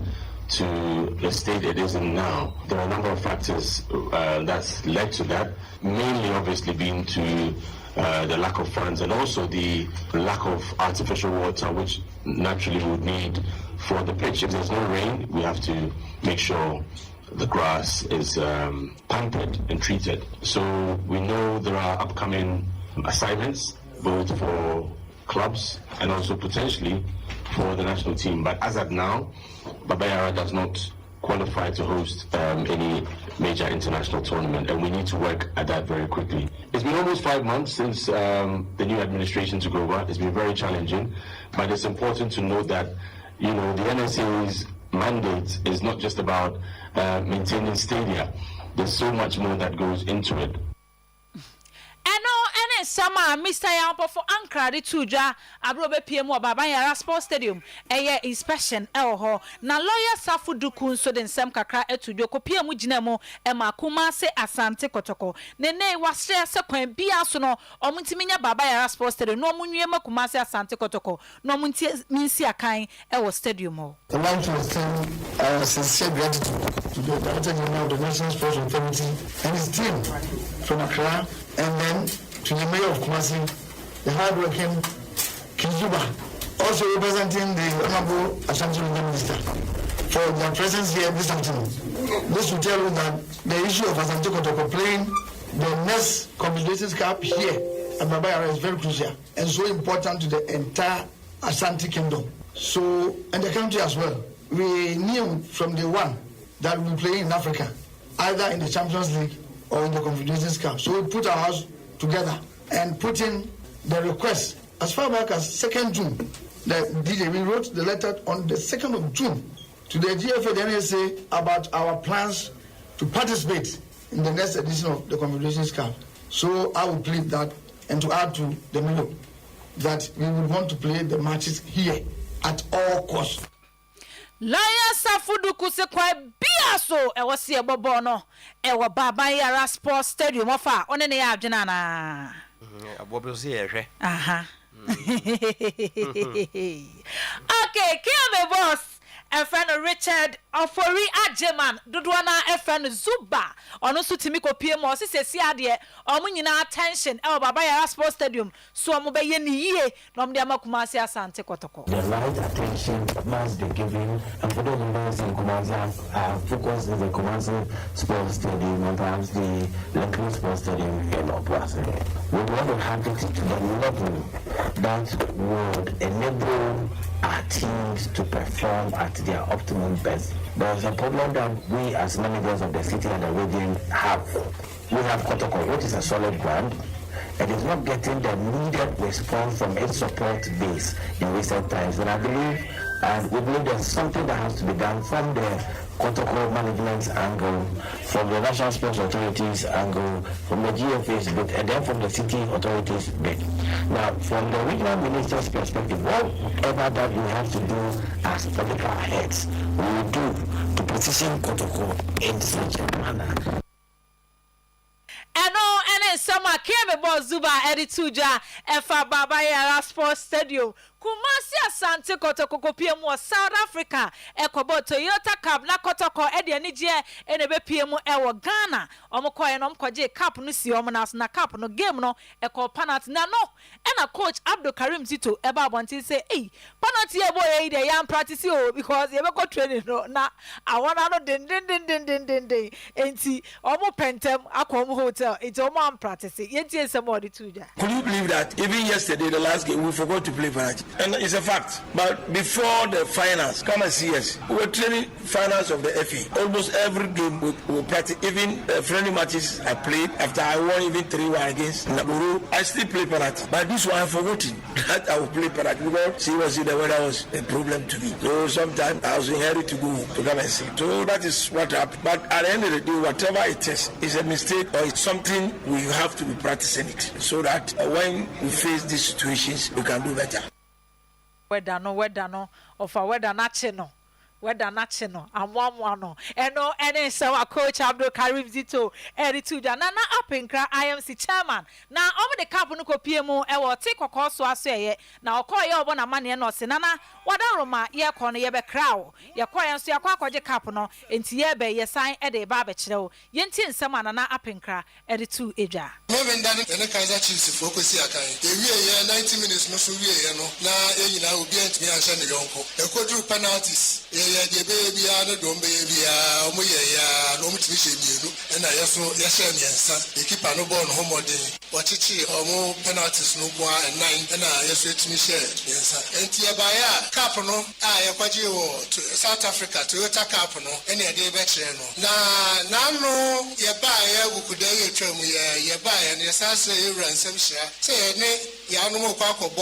Speaker 9: to the state it is in now. There are a number of factors that's led to that, mainly obviously being to the lack of funds and also the lack of artificial water, which naturally we would need for the pitch. If there's no rain, we have to make sure the grass is pampered and treated. So we know there are upcoming assignments, both for clubs and also potentially for the national team. But as at now, Baban Yara does not qualify to host any major international tournament, and we need to work at that very quickly. It's been almost 5 months since the new administration took over. It's been very challenging, but it's important to note that, you know, the NSA's mandate is not just about maintaining stadia. There's so much more that goes into it.
Speaker 4: sama Mr. Yampo for Ankara de tuja abrobe PM wa baba yara sports stadium eye inspection ho na lawyer Safu Duku so den sem kakra etujo ko PM gina mu e ma Kumase Asante Kotoko nene wasre se kwan bia so no omuntiminya baba yara sports stadium no omunwie ma Kumase Asante Kotoko no omunti minsi akan e wo stadium ho.
Speaker 10: I want to extend sincere gratitude to the Director General of the National Sports Authority and his team from Accra, and then to the Mayor of Kumasi, the hardworking Kizuba, also representing the Honorable Ashanti Minister, for their presence here this afternoon. This will tell you that the issue of Asante Kotoko playing the next Confederations Cup here at Babayara is very crucial and so important to the entire Asante Kingdom. So, and the country as well. We knew from day one that we play in Africa, either in the Champions League or in the Confederations Cup. So we put our house together and put in the request as far back as 2nd June. We wrote the letter on the 2nd of June to the GFA, the NSA, about our plans to participate in the next edition of the Confederations Cup. So I will plead that, and to add to the memo, that we would want to play the matches here at all costs.
Speaker 4: Lawyer Safu Duku se kwa bia so e wo se bobo no e wo baba yara sports stadium ofa one ne ya adwena na
Speaker 2: abobo se ye hwe
Speaker 4: aha okay kiame boss FN Richard Ofori Ajeman Dudwana FN Zuba ono so timi kopie mo se sesi ade omo nyina attention e baba yara sports stadium so omo be ye ni yie no mde amakumase Asante Kotoko.
Speaker 9: The right attention must be given, and for those members in Kumasi focus on the Kumasi sports stadium and perhaps the local sports stadium in Obuasi. We want to have it to the level that would enable our teams to perform at their optimum best. There's a problem that we as managers of the city and the region have. We have Kotoko, which is a solid brand. It is not getting the needed response from its support base in recent times. And I believe, and we believe there's something that has to be done from the Kotoko management's angle, from the National Sports Authority's angle, from the GFA's bit, and then from the city authorities' bit. Now, from the regional minister's perspective, whatever that we have to do as political heads, we will do to position Kotoko in such a manner.
Speaker 4: Ene sama keme bo Zuba edituja efa baba yara sports stadium Kumasi Asante Kotoko kopiem South Africa ekobo Toyota Cup na Kotoko ede anije enebe piem ewo Ghana omokoye no mkoje cup no si omo na cup no game no eko penalty na no ena coach Abdul Karim Zito eba abonti say penalty ebo ye dey yan practice o because ye be go training no na awona no den enti omo pentem akom hotel enti omo am practice yenti somebody tuja.
Speaker 10: Could you believe that even yesterday, the last game, we forgot to play penalty? And it's a fact. But before the finals, come and see us. We were training finals of the FA. Almost every game we practice. Even friendly matches I played. After I won even 3-1 against Naburu, I still play penalty. But this one I've forgotten that I will play penalty because seriously the weather was a problem to me. So sometimes I was in a hurry to go to come and see. So that is what happened. But at the end of the day, whatever it is a mistake or it's something we have to be practicing it so that when we face these situations, we can do better.
Speaker 4: Whether no, of a weather national. Whether national, and one, and no, any so a coach Abdul Karim Zito, Edituja, Nana Apinkra, IMC chairman. Now, over the Kapunuko PMO, I will take a course to say, now call your one a money and no Sinana, what Roma, ye corner ye be crow, ye quiet, so your quack capuno, and Tiebe, ye sign at a barbecue, yentin some Nana Apinkra, Editu Eja.
Speaker 11: Moving down in the Kaiser Chiefs focus here, 90 minutes, no, so now, will be at me and send the uncle. A quadruple penalties. The baby, I don't baby, no motivation, and I also Yashan Yansa, the keeper no born homo day, what it or more penalties no more and 9, and I just let me share. Yes, and Tiabaya, Capono, I aquadio to South Africa, Toyota Capono, any day better. Now, no, you buy, we could tell me, you buy, and yes, I say, you run some share. Say, Yano Quaco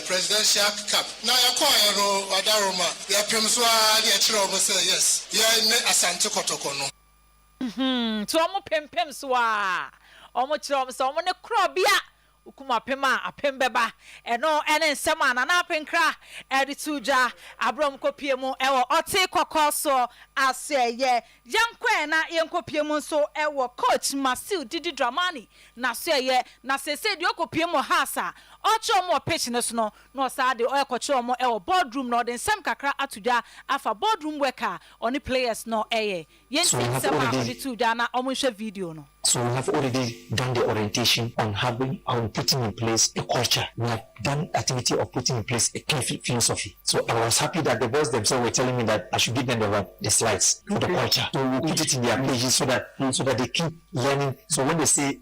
Speaker 11: presidential cup. Now, you call Wadaroma, Yapimswa. Yes, yeah, Asante Kotoko no.
Speaker 4: To omo pempem so a omo chiro so omo ne krobia ukuma pema apembeba eno ene nsema na na penkra edituja abrom kopie mu ewo oti kokoso aseye yankwe na yenkopie mu so ewo coach Masil Didi Dramani na seye na sese di okopie mu hasa ocho mo pitch ne so no saade oyekoche mo ewo boardroom no den sem kakra atuja afa boardroom worker oni players no eye yensi nsema edituja na omunhwe video no.
Speaker 12: So we have already done the orientation on putting in place a culture. We have done activity of putting in place a clear philosophy. So I was happy that the boys themselves were telling me that I should give them the slides for the culture. So we put it in their pages so that they keep learning. So when they say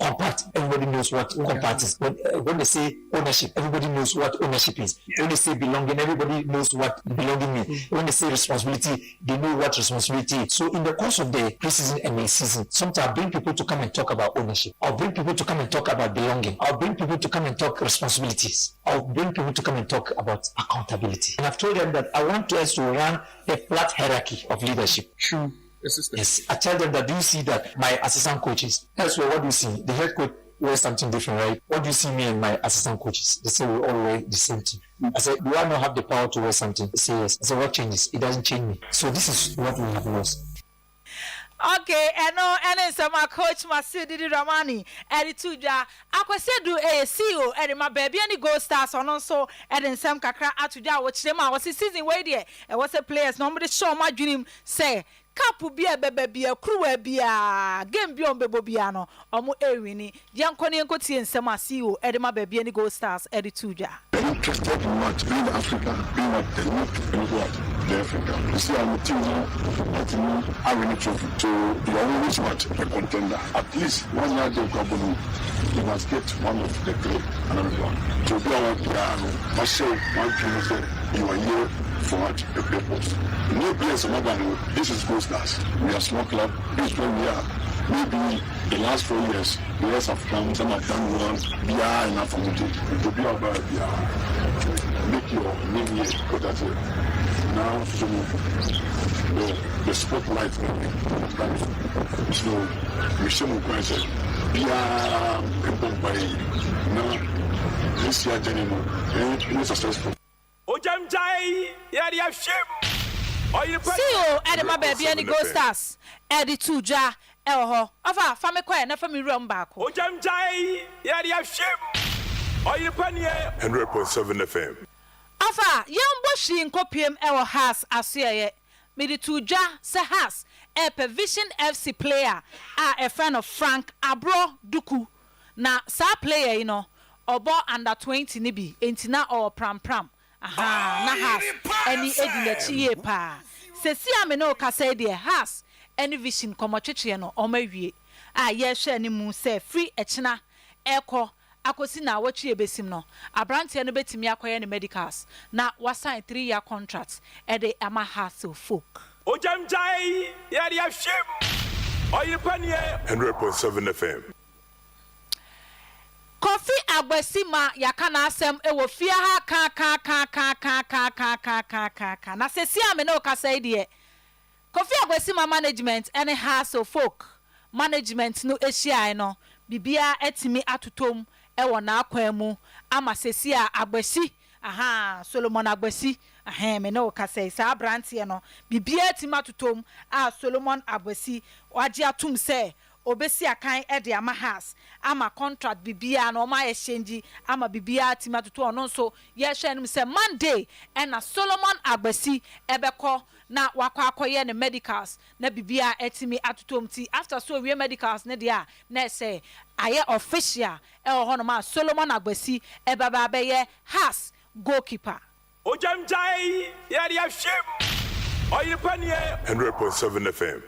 Speaker 12: compact, everybody knows what compact is. When they say ownership, everybody knows what ownership is. When they say belonging, everybody knows what belonging means. When they say responsibility, they know what responsibility is. So in the course of the pre-season and the season, sometimes I'll bring people to come and talk about ownership. I'll bring people to come and talk about belonging. I'll bring people to come and talk responsibilities. I'll bring people to come and talk about accountability. And I've told them that I want us to run a flat hierarchy of leadership.
Speaker 10: True.
Speaker 12: Yes. I tell them that, do you see that my assistant coaches, elsewhere, what do you see? The head coach wears something different, right? What do you see me and my assistant coaches? They say we all wear the same thing. I said, do I not have the power to wear something? They say yes. I said, what changes? It doesn't change me. So this is what we have lost.
Speaker 4: Okay, and some coach Masil Didi Dramani, Edituja, Aquasedu CEO, and my baby and the Gold Stars on also, and some Kakra Atuja, which them I was season way there, and was a players, nobody show my dream, say, Kapu be a baby, a crew be a game beyond Bebobiano, or more Erini, young Connie and Coty and some CEO, and my baby and the Gold Stars, Edituja.
Speaker 7: Interested in what being Africa, being what the look the Africa. You see, I'm a team now, I win a trophy. So you always want a contender. At least 1 year they go, you must get one of the three, another one. So be our piano, myself, one team say, you are here for what a purpose. No place, nobody. This is Gold Stars. We are a small club. This is where we are. Maybe the last 4 years, the years have come, some have done well, we are enough for me to be about make your name here, because that's it. Now, so the spotlight so we should move on. We are people by now this year journey more successful.
Speaker 2: Ojamjai, yari afshim.
Speaker 4: CEO Edema baby and the Gold Stars, Edituja, Elho, Ava, Family, never me run back.
Speaker 2: Ojamjai, yari afshim. Are you penny?
Speaker 6: 100.7 FM.
Speaker 4: Afa, young Bushi in Copium Ewa has as ye. Medituja se has a Provision FC player, a friend of Frank Abro Duku. Na sa player, you know, obo under 20 nibi, entina or pram. Aha, na has any edile pa. Se si ameno ka say there has any vision komochichi no omawie. Ah, yes, any moon say free echina eko. Akosi na wachi ebesim no abrantie no betimi akoye ne medicals na wasign 3-year contract e de ama hassle folk
Speaker 2: Ojamjai yari afshim oyipanie
Speaker 6: 100.7 FM.
Speaker 4: Kofi Agbesi ma yakana asem e wo fia ha ka na sesi ame no ka say de Kofi Agbesi ma management any hassle folk management no ehia no bibia etimi atotom ewo na akwemu ama sesi a Agbesi Solomon Agbesi me no ka say sa brantie no bibia etimi atotom Solomon Agbesi waje atum say obesi akan e de ama has ama contract bibia na o ma exchange ama bibia etimi atoto ono so ye hwenum say Monday e na Solomon Agbesi ebeko na wakwa akoye ne medicals na bibia etimi atotom ti after so we medicals ne dia na say aye official e ho no ma Solomon Agbesi e baba be ye has goalkeeper
Speaker 2: Ojamjai yari afshim oyipanie
Speaker 6: 100.7 FM.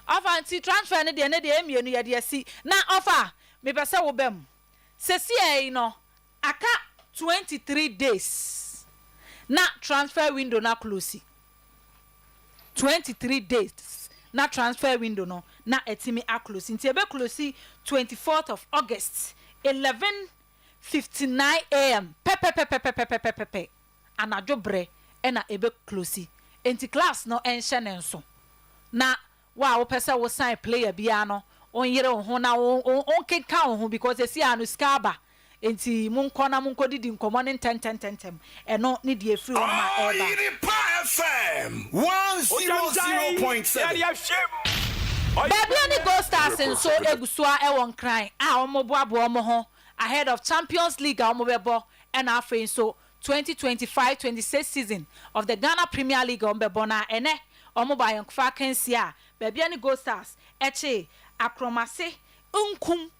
Speaker 4: Afanti transfer ne de emienu ye de si na offer me pese wo bem sesi e no aka 23 days na transfer window na close 23 days na transfer window no na etimi a close nti ebe close 24th of August 11:59 am pepe anajobre ena ebe close enti class no enhye ne nso na wa wo pese wo sign player bia no on yere ho na on keka ho because esi anu skaba enti munko na munko didi nkomo ne tentem eno ne de afiri ho ma eba
Speaker 13: Oyerepa FM 100.7
Speaker 4: Baby ani Go Stars nso egusua e won kran a omoboabo omo ho ahead of Champions League a omobebo and afei nso 2025-26 season of the Ghana Premier League ombebo na ene omoba yonkfa kansi a baby ani Go Stars eche akromase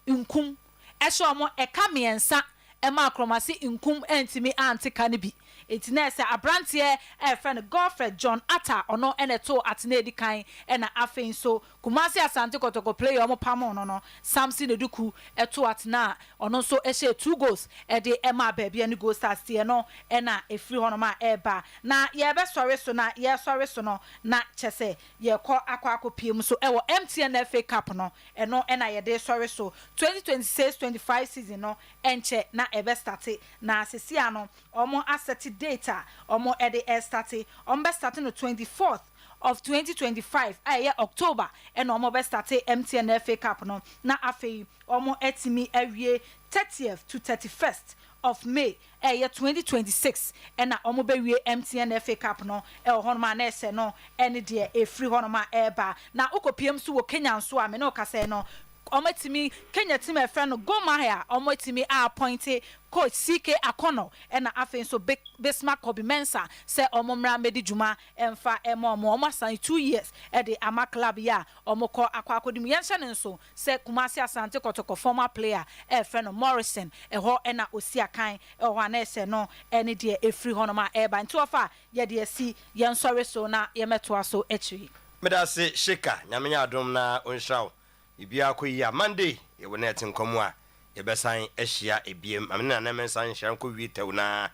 Speaker 4: nkum ehso omo eka miensa ema akromase nkum entimi antika ne bi etinese abrantie friend Godfred John Atta ono eneto atene edikan ena afei so Kumasi Asante Kotoko play omo pamo no Samson Eduku eto atena ono so ehye 2 goals ede ema baby ani Go Stars tie no ena efri hono ma eba na ye be sori so na ye sori so no na chese ye kọ akwa piem so ewo MTN FA Cup no eno ena ye de sori so 2026-25 season no enche na ebe start na sesia no omo asset data omo ede start ombe start no 24th of 2025 October and omo be start MTN FA Cup no na afei omo etimi awie 30th to 31st of May 2026 and na omo be wie MTN FA Cup no honoma na ese no ene de efri honoma eba na ukopiem so wo Kenya nso a me no kase no ometimi Kenya team e friend no Gomahia ometimi appointed coach CK Akono and afen so Bismarck Kobimensa say omomra medi juma emfa omo san 2 years e de ama club ya omoko akwakodim yenhye nso say Kumasi Asante Kotoko former player e friend no Morrison e ho na osiakan e ho anese no ene de efri ho no ma e ba nti ofa ye de si yensore so na ye metoa so echi
Speaker 2: medase shika nyamenya adom na onhraw ibia koyi Monday ye wona etinkomo a ye besan ehia ebiem amena na mensan hia nko wiitew na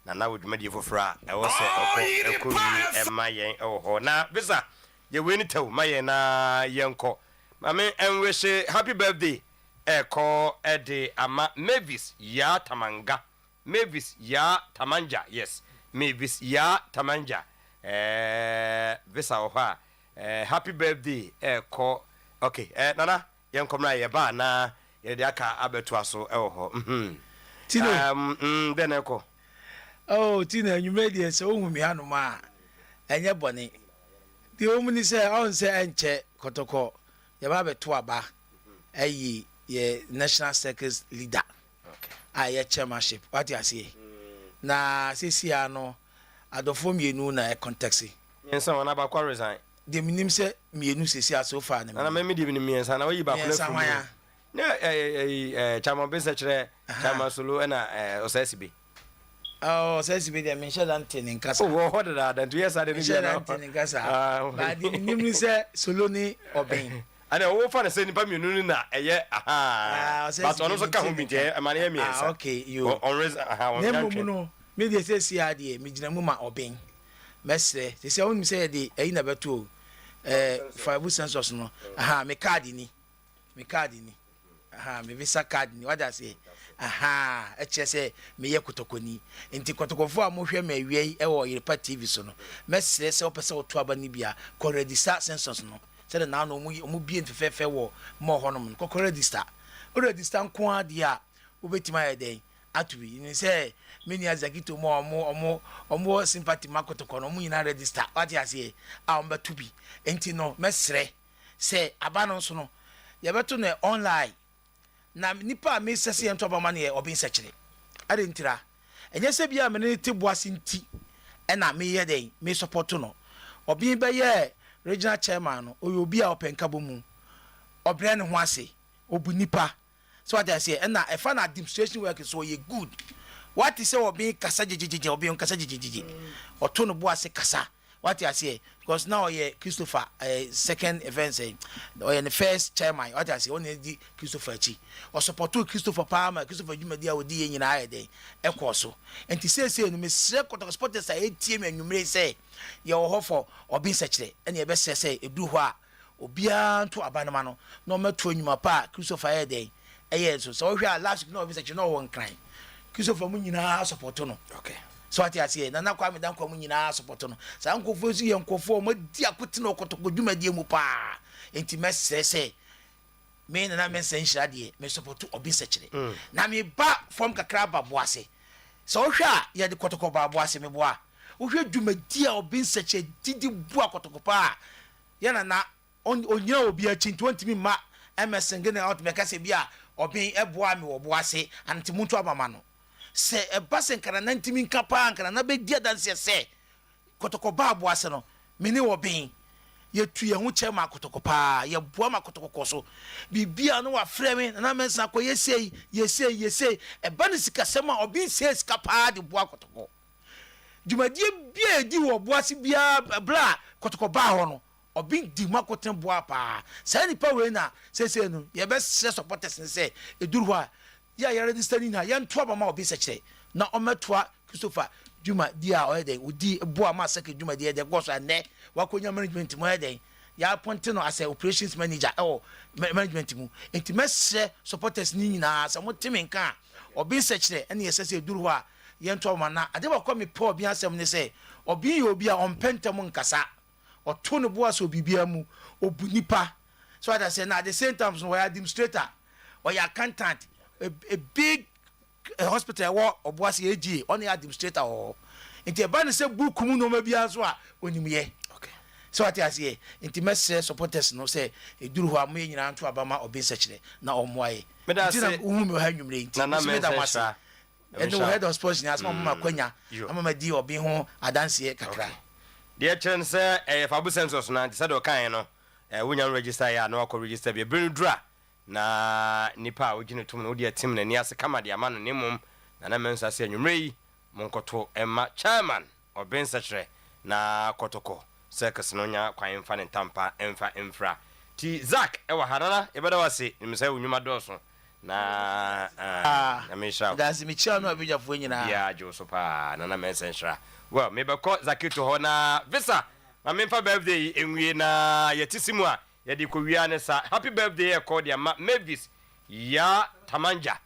Speaker 2: wodwumadi fofora e wo se eko wi emayen e ho na bisa ye weni tew mayen na yenko mame enwese happy birthday eko ede ama Mavis ya Tamanga Mavis ya Tamanja yes Mavis ya Tamanja bisa ho happy birthday eko okay nana yenkom na ye ba na ye de aka abeto aso ho
Speaker 3: Tino
Speaker 2: deneko
Speaker 3: oh Tino anwumedi se ohumi hanom a enye bone de omuni se on se enche Kotoko ye ba beto aba ayi ye national circus leader okay ye chairmanship what you say na sisia no adofo mienu na e context
Speaker 2: yensa wana ba kwa resign
Speaker 3: de minim se mienu sisia so far na
Speaker 2: na me de minim yensa na we ba kula fu ne chama besa chere chama solo na osasibe
Speaker 3: osasibe de mention that in kasa
Speaker 2: oh what that to yes I didn't
Speaker 3: mention in kasa but de minim se solo ni oben
Speaker 2: ana wo fa na se nipa mienu na eye but ono so ka ho bije amane ya miensa
Speaker 3: okay you
Speaker 2: on raise
Speaker 3: nemu no me de se sia de me gina mu ma oben mesre se wonu se de eyi na beto five sensors no me card ni me visa card ni what I say se me ye kotokoni enti kotokofo a mo hwe ma awie e wo Oyerepa TV so no mesre se opese oto aba ni bia ko register sensors no se na no mu bie ntfefe wo mo honom ko register nko ade a obetima ye den atubi ni se meni azakito mo sympathy makotoko no mu nyina register what I say a omba tubi enti no mesre se abano so no ye beto no online na nipa me sese ento abama ne obin sekire ade ntira enye se bia me ne teboase nti e na me ye den me support no obin be ye regional chairman no oyo obi a openka bomu obre ne ho ase obu nipa so what I say and na e fa na administration work so ye good what is say obin kasa jijiji obin kasa jijiji oto no bo ase kasa what I say because now ye Christopher second event say or the first chairman what I say only di Christopher chi or support to Christopher Palmer Christopher Jumadi odi ye nyina aye den e koso enti say no me sre Kotoko supporters say tie me nwumre say ye wo ho for obin sekire ene ye be say edu ho a obia nto abanama no no meto nwuma pa Christopher ye den eye so hwe last week no obin sekire no won kran Christopher mu nyina support no
Speaker 2: okay
Speaker 3: so what I say na kwa me dan kwa mu nyina support no sa nkofo su ye nkofo mo di akoti na Kotoko dwumadi mu pa enti mesese me na me senhyira de me support obi sechire na me ba form kakra ba boase so wo hwa ye de kotoko ba boase me boa wo hwa dwumadi a obi sechire didi bua kotoko pa ye na onya obi a chi 20 mi ma MSN gene out me kase bia obi eboa me wo boase anti muntu abama no se eba se nkana na ntimi nkapa nkana na be dia danse se kotoko ba boase no me ne wo bin ye tu ye hu che ma kotoko pa ye boa ma kotoko so bibia no wa frɛ me na mensa ko ye sei eba ne sika sema obi sei sika pa de boa kotoko dwumadie bia di wo boase bia bla kotoko ba ho no obi di makoten boa pa sa ni pa we na se no ye be se supporters ne se eduru ho a ya register ni na ye nto aba ma obi se kire na ometoa Christopher Juma dia oyeden udi boa ma seke Juma dia de go so ane wakonya management mu oyeden ya appoint no as a operations manager management mu enti messe supporters ni nyina sa motime nka obi se kire ene ye se eduru ho a ye nto aba na ade ba kwa me pa obi asem ne se obi ye obi a ompentem nkasa oto no boa so bibia mu obunipa so that say na at the same time so we administrator or your accountant a big hospital wa oboase AG on the administrator or nti e ba ne say book mu no ma bia so a onimye okay so what I say nti mess supporters no say eduru ho am nyina nto abama obi sekire na omoaye nti na uhu me ha nwumre nti me da wasa and the head of sports ni asma mama kwanya amama di obi ho adanse kakra
Speaker 2: dear chen say fabu census na say do kan no wonya register ya na akọ register bi brenu dura na nipa wogine tum no de team na ni ase kama de ama no nemum na mensa se anwumre yi monkoto emma chairman oben secretary na kotoko circus no nya kwan fa ne tampa emfa emfra ti Zak ewa harara ebeda wase nimsa wunwuma doso na na mesha
Speaker 3: gazi michia no abijafo nyina
Speaker 2: ya joso pa na mensa nshra well maybe ko Zakito ho na visa ma memfa birthday enwie na yetisimu a yedi ko wia ne sa happy birthday e ko dia Mavis ya Tamanja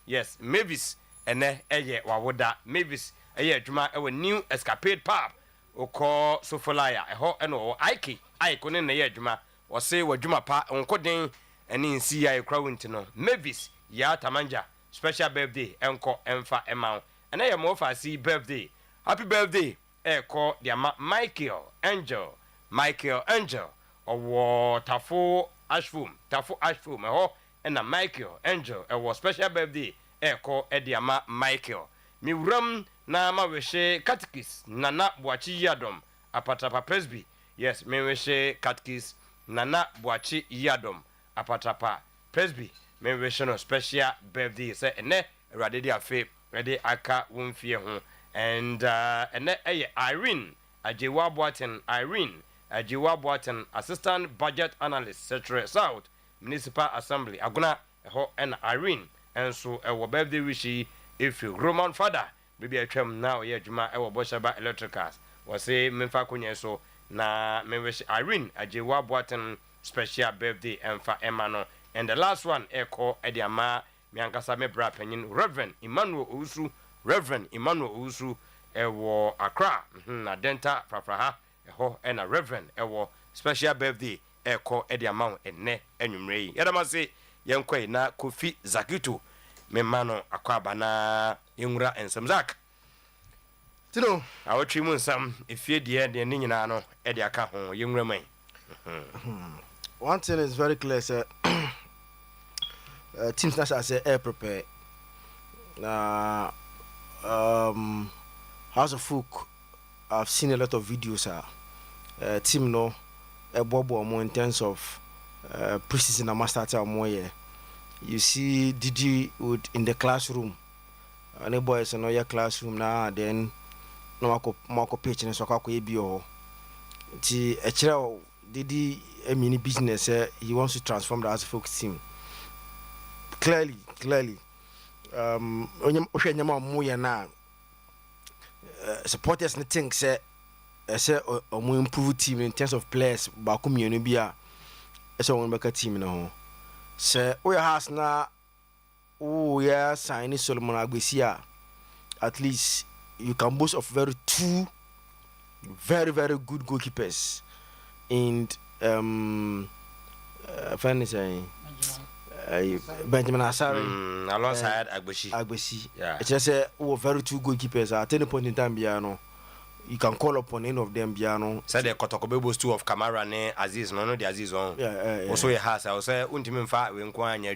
Speaker 2: yes Mavis ene eye wawoda Mavis eye adwuma e new escapade pub oko Sofolaya eho eno Ike ne ye adwuma wo se wadwuma pa onkoden ene nsi ya ekra wonti no Mavis ya Tamanja special birthday enko emfa ema ene ye mo fa si birthday happy birthday e ko dia Michael Angel owo Tafu Ashfum eho ena Michael Angel ewo special birthday e ko e dia Michael mi wuram na ma wehye Catechist Nana Boachi Yadom apatapa Presby yes me wehye Catechist Nana Boachi Yadom apatapa Presby me wehye no special birthday say ene awade dia fe ready aka wonfie ho and ene Irene Ajewa Boaten assistant budget analyst secretary South Municipal Assembly aguna ho and Irene and so ewo birthday wishi if you Roman father bibi atwam na oye adwuma ewo Boshaba Electricals we say memfa konya so na me wish Irene Ajewa Boaten special birthday emfa emano and the last one eko ediama me ankasa me bra panyin Reverend Emmanuel Owusu ewo Accra na denta frafraha eho ena Reverend ewo special birthday eko ediama enne anwumre yi yadama se yenkoi na Kofi Zakito memano akwaba na yenwura ensam Zak
Speaker 14: tino
Speaker 2: awotwi mu nsam efie de ne nyina no ede aka ho yenwura man
Speaker 14: one thing is very clear sir teams that say air prepare na House of Folk I've seen a lot of videos team no bobo more in terms of preseason and master time more you see Didi would in the classroom and boys in your classroom now then no mako pitch and so kwa ebio ti echira Didi a mini business he wants to transform the House of Folk team clearly ohwe nyama mo ye na supporters ne think say omo improve team in terms of players ba ko mienu bia say won beka team na ho say we has na ya sign Solomon Agbesia at least you can boast of two very good goalkeepers in friend is saying Benjamin Asare
Speaker 2: alongside Agbeshi.
Speaker 14: Yeah. It's just very two goalkeepers at any point in time, Biano. You can call upon any of them, Biano.
Speaker 2: Said the Kotokobebos two of Kamara ne Aziz, no, the Aziz on.
Speaker 14: Yeah.
Speaker 2: Also, he has, I was saying, Untimin Fat, we inquire,
Speaker 14: yeah.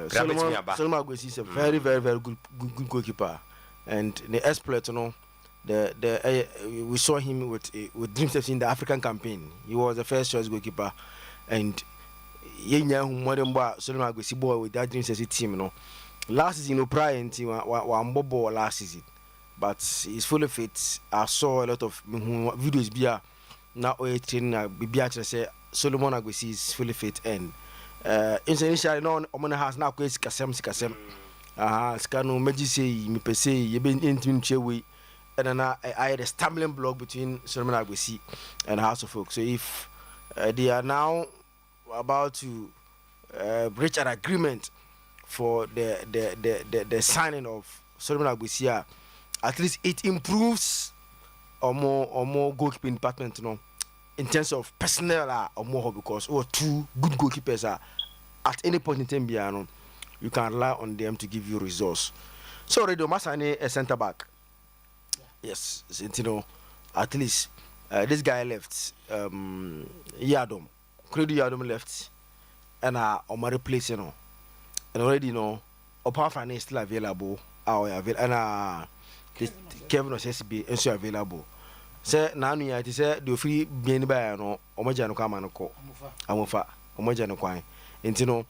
Speaker 14: Solomon Agbeshi is a very, very, very good goalkeeper. And the exploit, you know, we saw him with Dream Steps in the African campaign. He was the first choice goalkeeper. And Solomon Agbeshi boy with that Dream Steps team, you know. Last season, no prior team, one ball last season. But he's fully fit. I saw a lot of videos here. Now say Solomon Agbeshi is fully fit and initially no Omona has now quite kasem scano meji say me per se you been into chewe and then I had a stumbling block between Solomon Agbeshi and House of Folk. So if they are now about to reach an agreement for the signing of Solomon Agbeshi, at least it improves or more goalkeeping department, you know, in terms of personnel or more, because two good goalkeepers are at any point in time, you can rely on them to give you results. So Radio Masane a centre back. Yes, you know, at least this guy left. Yadom, Credo Yadom left, and Omar replace, you know, and already, you know, Opafane is still available. And Kevin was SB and so available. Say Nanu ya say the free bien by no Omaja no kama no ko. Amofa Omaja no kwan. Enti no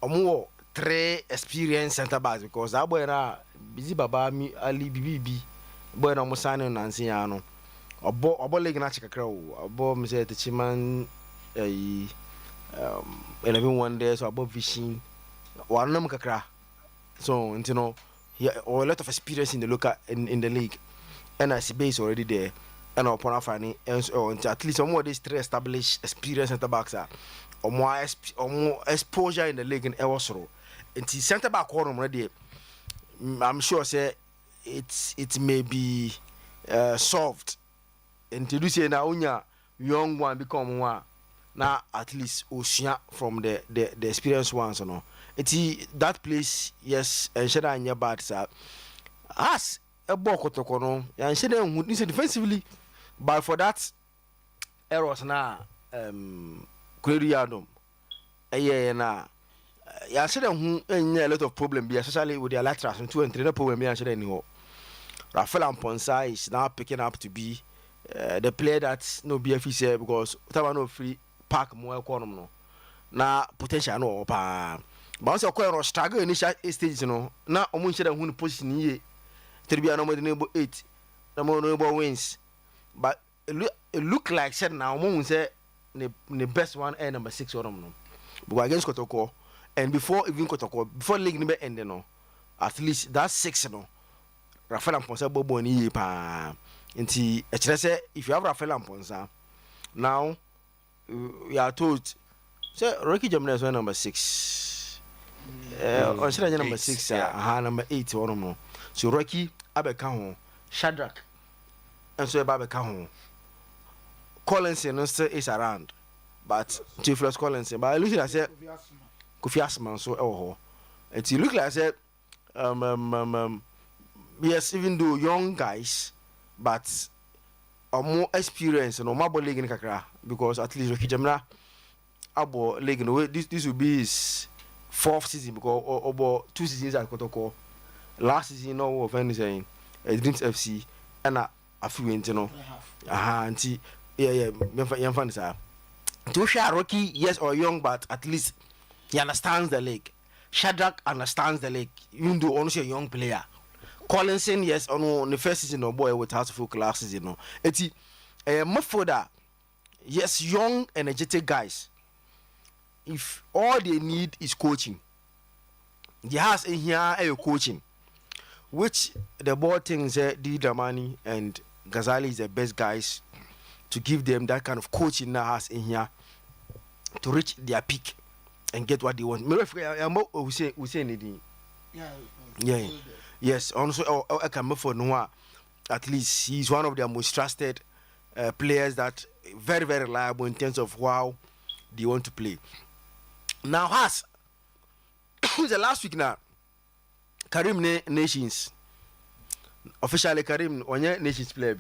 Speaker 14: omo 3 experienced center backs because that boy na busy baba mi Ali BBB boy na mo sane na nsin ya no. Obo leg na chikakra o. Obo me say Techiman 11 wonders so above vision. Wanam kakra. So enti no or a lot of experience in the local in the league, and I see base already there, and upon Afani, and so at least some more these 3 established experience centre backs are or more exposure in the league in Ewosro. And the centre back corner already, I'm sure say it may be solved. And to do say now young one become one now at least Ocean from the experienced ones or no. That place, yes, and Shada and your bad, sir. As a Bokotokono, and Shada would listen defensively, but for that, errors now, Queriadum, a year now. Yeah, Shada who a lot of problem, especially with the laterals and 2 and 3 problem, Shada anymore. Rafael Amponsa is now picking up to be the player that no BFE say because Tabano free park more economy no. Now potential no pa. But also quite struggle initial stage, you know. Now, I'm sure that position here to be a number 8, number wins. But it look like said now, I'm say the best one and number 6 or no. But against Kotoko, and before even Kotoko, before league number end, you know, at least that's 6, you know. Rafael Amponsa Bobo ni pa. Inti, say if you have Rafael Amponsa, now we are told, say Rocky Jamina is number 6. On should number 6, number 8 or no. So Rocky Abeka Shadrach and so Babeka home. Collins is around, but Chief Los Collins, but I look at I said Kofi Asman so it look like I said yes, even though young guys, but more experience and more league in Kakra because at least Rocky Jamina Abo league this will be his 4th season because about 2 seasons at Kotoko. Last season, no offense saying Dreams FC and a few you know. Auntie, yeah, fun sir. To share Rocky, yes or young, but at least he understands the league. Shadrach understands the league, even though only a young player. Collinson, yes, on the first season, no boy with House of Folk last season, no. It's much further, yes, young, energetic guys. If all they need is coaching, they has in here a coaching, which the board thinks D Dramani and Ghazali is the best guys to give them that kind of coaching that has in here to reach their peak and get what they want. Yeah. Yes. Also, I can for Noah. At least he's one of their most trusted players that very, very reliable in terms of how they want to play. now has the last week now Karim Nations officially Karim onye Nations player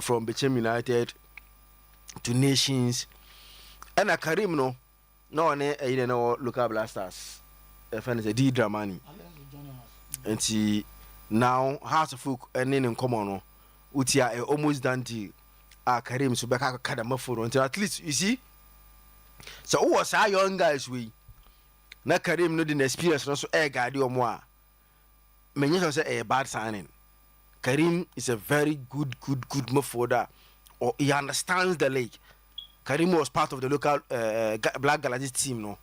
Speaker 14: from Bechem United to Nations and Karim no local blasters friend is D Dramani and see now House of Folk and in common no utia almost done deal Karim so back academy for until at least you see so who was our young guys we na Karim no the experience no so guide you more many say a bad signing. Karim is a very good midfielder, or he understands the league. Karim was part of the local Black Galaxy team, no.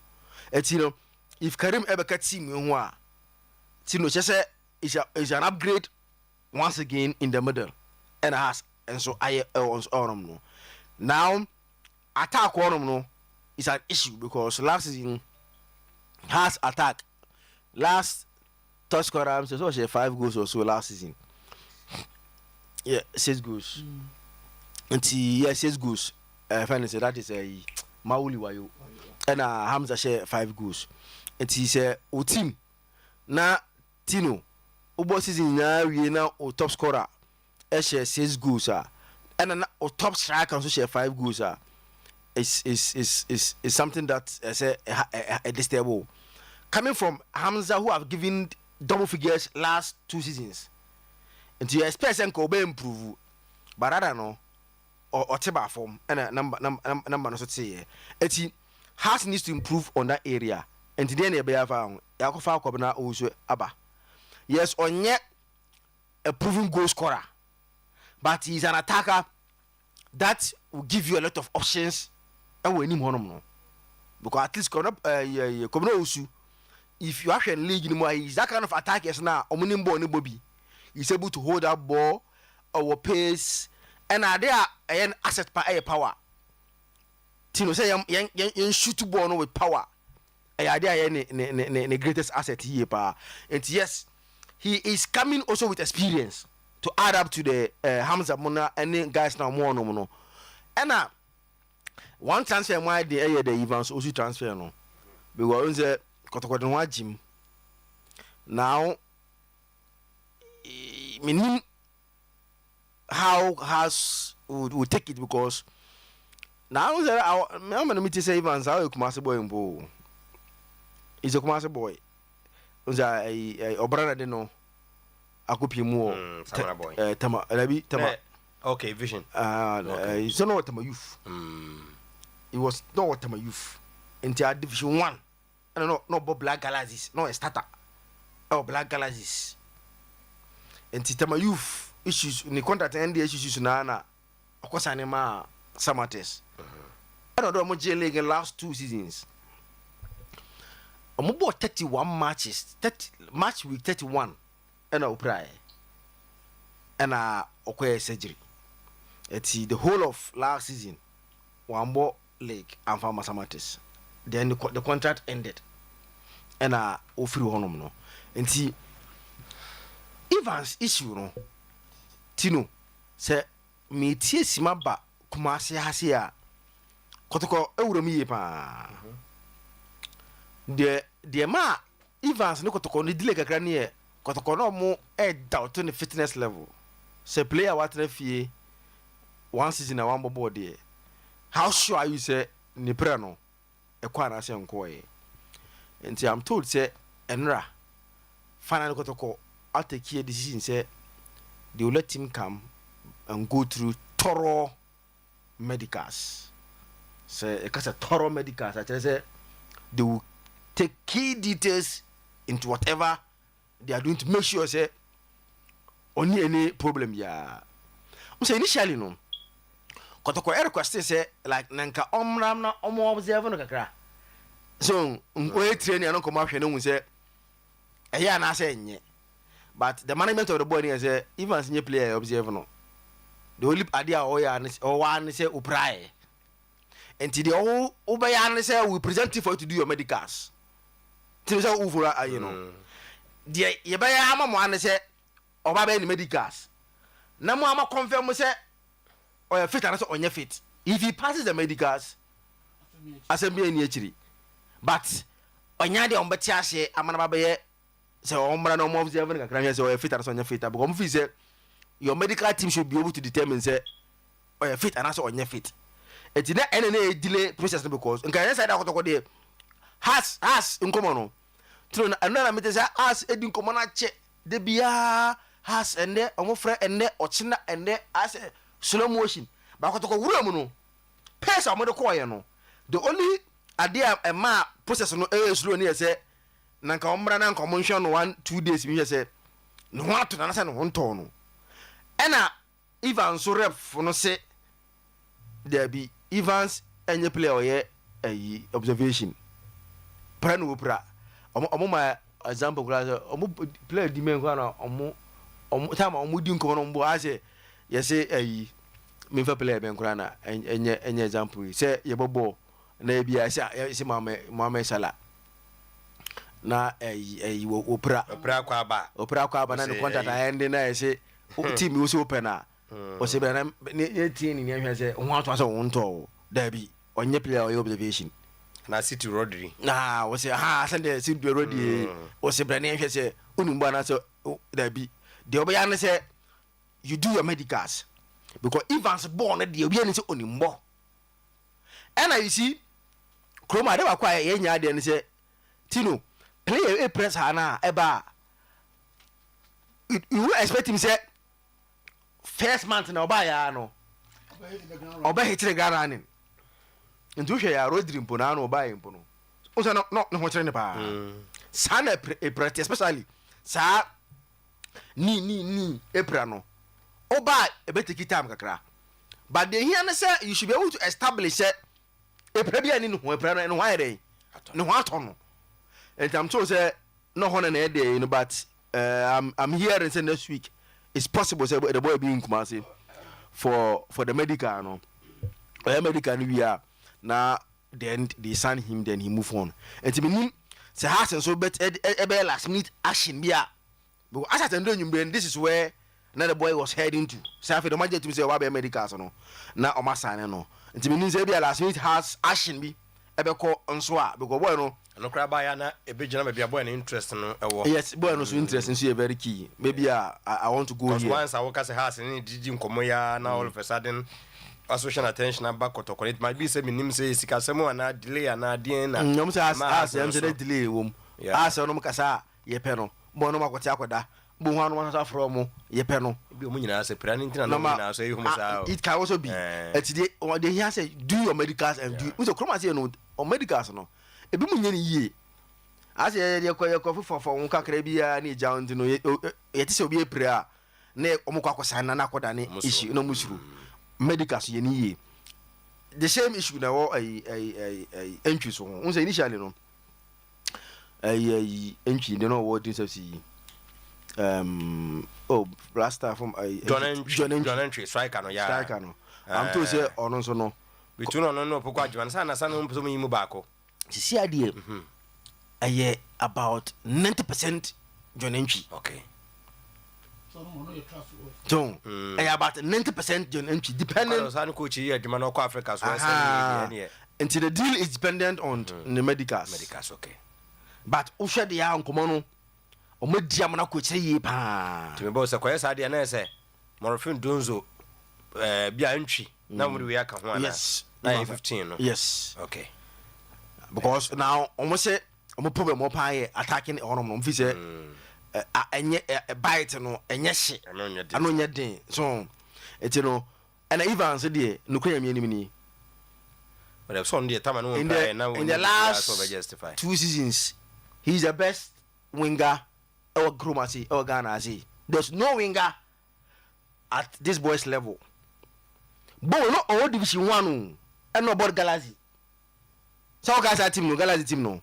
Speaker 14: And you know, if Karim ever get team, you know, just say is an upgrade once again in the middle, and so I was on no. Now attack on no is an issue because last season has attack last top scorer so she 5 goals or so last season. Yeah, 6 goals. Until 6 goals. Finally, that is a Mauli Wayo. And Hamza share 5 goals. And he said, "O team, na Tino, Ubo season na we na o top scorer, share 6 goals and o top striker also share 5 goals is something that say a disturbable. Coming from Hamza, who have given double figures last 2 seasons." And you expect and go improve, but I don't know, or table form and number no say it has needs to improve on that area. And then you be found Yakofa Kobana also Abba. Yes, on yet a proven goal scorer, but he's an attacker that will give you a lot of options and we need one because at least if you actually league anymore, he's that kind of attackers now. Bobby. He's able to hold that ball, our pace, and there an asset power. Tino say you shoot ball with power. Idea the greatest asset here, and yes, he is coming also with experience to add up to the Hamza Mona and guys now more no. And one transfer why the Evans also transfer no. Because the Kotokodonwa gym now. Meaning how has would take it because now that I'm going to say Evans how a Kumasi boy in Bo is a Kumasi boy. Was a Obrana de no Akupi more Tama
Speaker 2: okay vision
Speaker 14: so no Tama youth it was not Tama youth into Division 1 and no Black Galaxies no a starter Black Galaxies. And Titama youth issues in the contract and the issues na of course anima Samates. I don't know much league in last 2 seasons. Omo 31 matches, 30 match week 31 and Opry. And okay surgery. It's the whole of last season. One more league and Farmer Samates. Then the contract ended. And offer honum no. And see Evans issue no Tino say me tie simaba Kumasi hasia kotoko ewurami pa de ma Evans no kotoko ni dile kakra ne kotoko no mo doubt to the fitness level say player what na fie 1 season na 1 bobo de how sure are you say ni pre no e kwa na se nko e nti I'm told say enra final kotoko I'll take here decision say they will let him come and go through thorough medicals. So because a thorough medicals, I tell say they will take key details into whatever they are doing to make sure say only any problem ya. So initially no, kotoko request say like nanka omram na omo observe no kakra. So we train ya no come ahwe no say eya na say nye. But the management of the body is even senior player observe no. The only idea or one say upray. And the all obayan say we present it for you to do your medicals. Till say uvura you know. The yebaya ama mo an say oba be medicals. Na mo ama confirm say or fit and so on your fit. If he passes the medicals, asɛm bi ani akyiri but ɔnya deɛ ɔmbɛte ahye amana babɛyɛ sɛ ɔmmra na ɔmɔ sɛ ɛfɛ kakra hwɛ sɛ ɔyɛ fit anaasɛ ɔnyɛ fit because ɔmo fi sɛ your medical team should be able to determine sɛ ɔyɛ fit anaasɛ ɔnyɛ fit eti na ɛna na delay process no because nka yɛn side akɔtɔkɔ deɛ has nkɔmɔ no tiro na ɛno na mete sɛ has edi nkɔmɔ na kyɛ de biara has ɛnɛ ɔmo frɛ ɛnɛ ɔkyena ɛnɛ asɛ slow motion bakɔtɔkɔ wura mu no pace a ɔmo de kɔɔyɛ no the only adeɛ a ɛma process no ɛyɛ slow ne yɛ sɛ na nka ɔmmra na nka ɔmo nhwɛ no 1-2 days mi yɛ sɛ ne ho ato na sɛ ne ho ntɔɔ no ɛna Evans so ref no se dabi Evans ɛnyɛ player ɔyɛ ayi observation pra no wopra ɔmo ma example kura sɛ ɔmo player di men kura na ɔmo time ɔmo di nkɔmɔ no ɔmo asɛ yɛsɛ ayi mefa player bɛn kura na ɛnyɛ example sɛ yɛbɔbɔ na ebi sɛ Mohamed Salah na opera kwa aba na ne contract end na yɛsɛ team wo so open a ɔsɛ bɛ na ne team ni ahwɛ sɛ ho ato asɛ wo ntɔ dabi ɔnyɛ player ɔyɛ observation
Speaker 2: na City Rodri
Speaker 14: na wɔsɛ sɛnde City Rodri ɔsɛ bɛ ne ahwɛ sɛ onumba na sɛ dabi deɛ ɔbɛyɛ ne sɛ you do your medicals because Evans born deɛ obi ani sɛ onimbɔ ɛna you see kroma de ba kwa yɛ nya de ne sɛ Tino player a press hana eba you expect him say first month na oba ya no oba hitire gara nin ntu hwe ya Rodri mpo na oba ya mpo no o se no ho kire ne pa sana a practice especially sa ni epra no oba e be take time kakra but the here na say you should be able to establish it epra bia ni no ho epra no why dey no ho ato no and I'm told say no one na day you know but I'm hearing say next week it's possible say the boy be in Kumasi for the medical no medical we are now then they sign him then he move on and to me say has so but e last minute action bia because as at ndon this is where now the boy was heading to say after the manager to say wa be medical so no na o ma sign no and to me say be last minute has action bi ebe ko nso a because boy no
Speaker 2: no cry by na ebejina maybe boy na interest no ewo
Speaker 14: yes boy no so interest so very key maybe I want to go here
Speaker 2: once I work as a house ni didi nkomo ya na all of a sudden association attention na back to it might be say minim say sikasemo na delay na den na
Speaker 14: nyom say as am say delay wom as no mkasa ye pe no bo no makwoti akoda bo hu anu wan from ye pe no
Speaker 2: bi o nyina say pra ntina na nyina so ehum say
Speaker 14: it can also be etide o dey hear say do your medicals and do so kroma say no o medicals no ebi mu nyane yie ase ye ko fofo won kakra bia na eja ntino ye ti se obi epre a na omukwa kwasan na akoda ne issue no musuru medicals ye ni yie the same issue na wo entry so won say initially no entry they no what this see blaster from
Speaker 2: John entry striker no
Speaker 14: I'm to say ono so no
Speaker 2: between ono no pokwa adwan sana mpeso mu yimu baako
Speaker 14: sisi ade about 90% John entry
Speaker 2: okay
Speaker 14: so about 90% John entry depending
Speaker 2: on coach here adwuma no kwa Africa so
Speaker 14: until the deal is dependent on the medicals
Speaker 2: okay
Speaker 14: but usha de ya nkomo no o media mana ko kire yi pa
Speaker 2: to me bo se koyesa de na ese morofin donzo bia ntwi na mo de we aka ho ana
Speaker 14: yes
Speaker 2: na 15 no
Speaker 14: yes
Speaker 2: okay
Speaker 14: because now almost say problem mo pa ye attacking on no mfi say enye bite no enye hye ano nya den so eti no and even say de no kwanya mi ni
Speaker 2: but if son de tama no
Speaker 14: in the last 2 seasons he's the best winger our Kromasi our Ghana see there's no winger at this boys level but no all division 1 and no board Galaxy so guys are team no Galaxy team no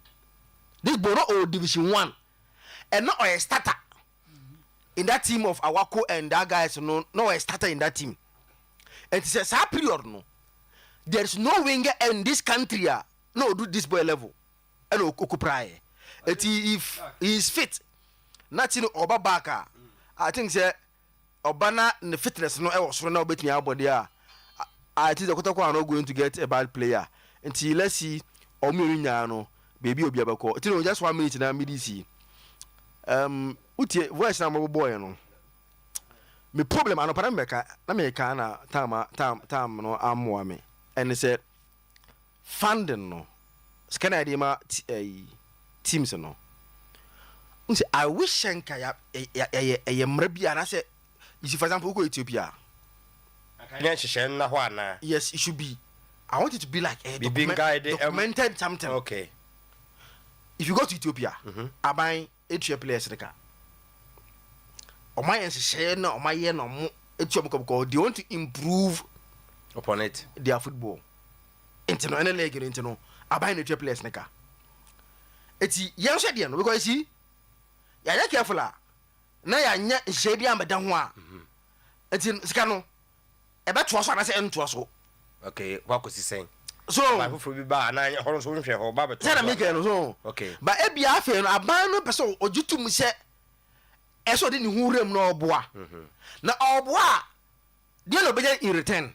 Speaker 14: this boy no all division 1 and not a starter in that team of Awako and that guys no a starter in that team and it's a sad period no there's no winger in this country no do this boy level and okuprai if he is fit nothing oba baka I think say obana the fitness no e was so now bet me abody I think the Kotoko are not going to get a bad player nti let's see omu nya no baby obi abako ti no just 1 minute na medisi utie voice na mo boy no me problem anopa na meka na time no amwa me and say funding no scan idea ma teams no unse I wish enka ya mra bia na say you for example go Ethiopia yes it should be I want it to be like a documented something.
Speaker 2: Okay.
Speaker 14: If you go to Ethiopia, I buy 8 players reka. O my share no, o my year no mo Ethiopia because they want to improve
Speaker 2: upon it
Speaker 14: their football. Into any league into no, I buy 8 players reka. Eti yan share there no because see, ya careful ah. Na ya nya share there am dan ho a. Eti sika no, e be to so na say ento so.
Speaker 2: Okay, what was he saying?
Speaker 14: So,
Speaker 2: my for be ba na ho so hwe ho ba beto.
Speaker 14: Tell me again so.
Speaker 2: Okay.
Speaker 14: But e bia afa no aban no person ojutum se e so de ni hu rem na oboa. Na oboa de no be in return.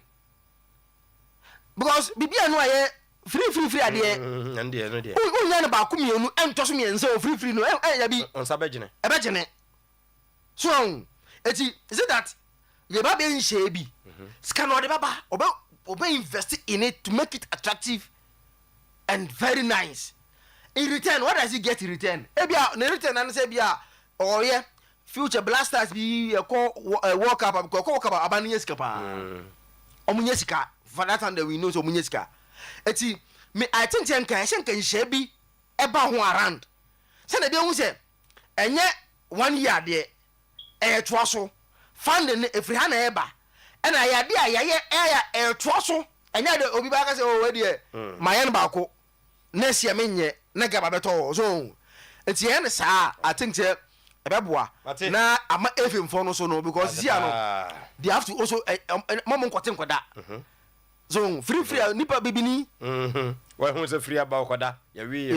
Speaker 14: Because bibia no aye free ade.
Speaker 2: And dey no dey.
Speaker 14: Unya na ba ku mienu ento so miense o free no ya bi.
Speaker 2: Onsa begene.
Speaker 14: E begene. So, eti is it that ye ba be nhye bi. Scan or the baba obe invest in it to make it attractive and very nice. In return, what does he get in return? Ebia in return and say bia oh yeah future blasters be World Cup abani yeska pa. Omunye sika for that time that we know so omunye sika. Eti me I think enka nhye bi eba ho around. Say na bia hu say enye 1 year de to so funding every hand eba. And I had air trosso, and I had Obi Baga say, oh, dear, my end bako. Nessia Minye, Negabato, so. It's the end, sir. I think, sir, a babua. Now, I'm not even for so no, because they have to also a moment quoting for that. So, free, nipper bibini.
Speaker 2: Well, who's a free about Koda? We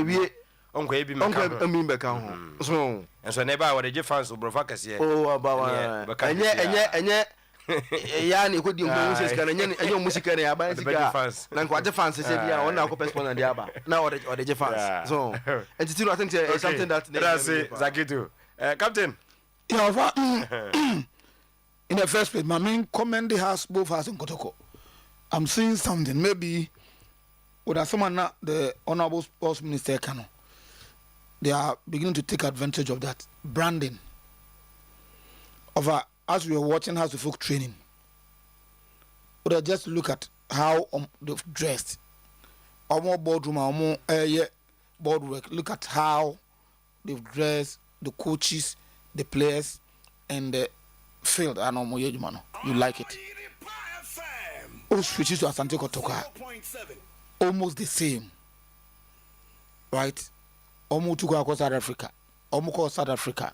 Speaker 2: Uncle Abi Macam. So, and so never what a difference of Brofacas here. Oh, about and yet. Yani ko di mo music kan enyo music kan ya ba sika na kwa fans say bia on na ko person na dia ba na or the fans so and still I think it's something that that's Zakitu captain
Speaker 15: in the first place my main comment the house both house in Kotoko I'm seeing something maybe with someone not the honorable sports minister Kano they are beginning to take advantage of that branding of as we were watching House of Folk training, would I just look at how they've dressed, or more boardroom, or more board work. Look at how they've dressed, the coaches, the players, and the field. I know you like it. All switches to Asante Kotoka, almost the same, right? Almost to go across South Africa, almost South Africa,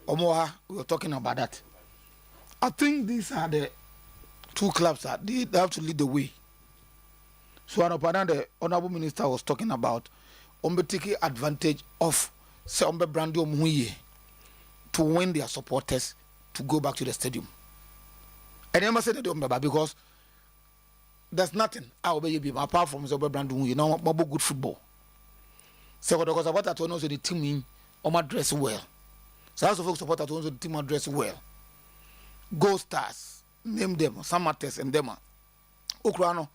Speaker 15: almost we were talking about that. I think these are the two clubs that they have to lead the way. So, the Honorable Minister was talking about taking advantage of Sombe Brandio Muye to win their supporters to go back to the stadium. And I must say that because there's nothing apart from Sombe Brandio Muye, no more good football. So, because about that, also the team dress well. So, also folks support that also the team dress well. Gold stars, name them, Samates and them. Ukrano,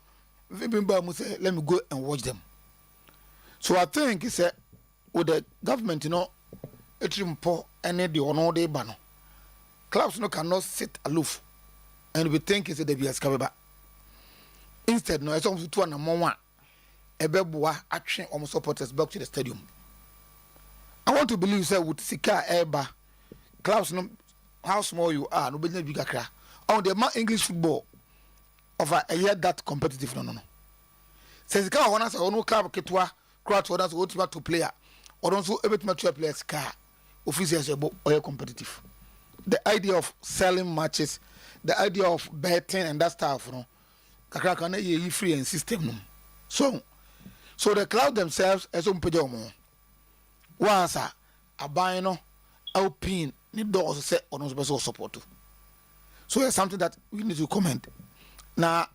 Speaker 15: let me go and watch them. So I think it's with the government, it's important any the honor day banner. Clubs cannot sit aloof and we think it's the BS. Instead, no, it's almost 2 and more. A beboa action almost supporters back to the stadium. I want to believe that with Sika Eba, clubs how small you are, no business bigger cry. On the English football of a year that competitive, no. Says the car one as a no club Ketwa, crowd for us ultimate to player, or also every mature players car, officials or competitive. The idea of selling matches, the idea of betting and that stuff, Kakra can ye free and system. So the club themselves as on Pedomo. Once a bino, Alpine. Need also say on special support. So it's something that we need to comment. Now,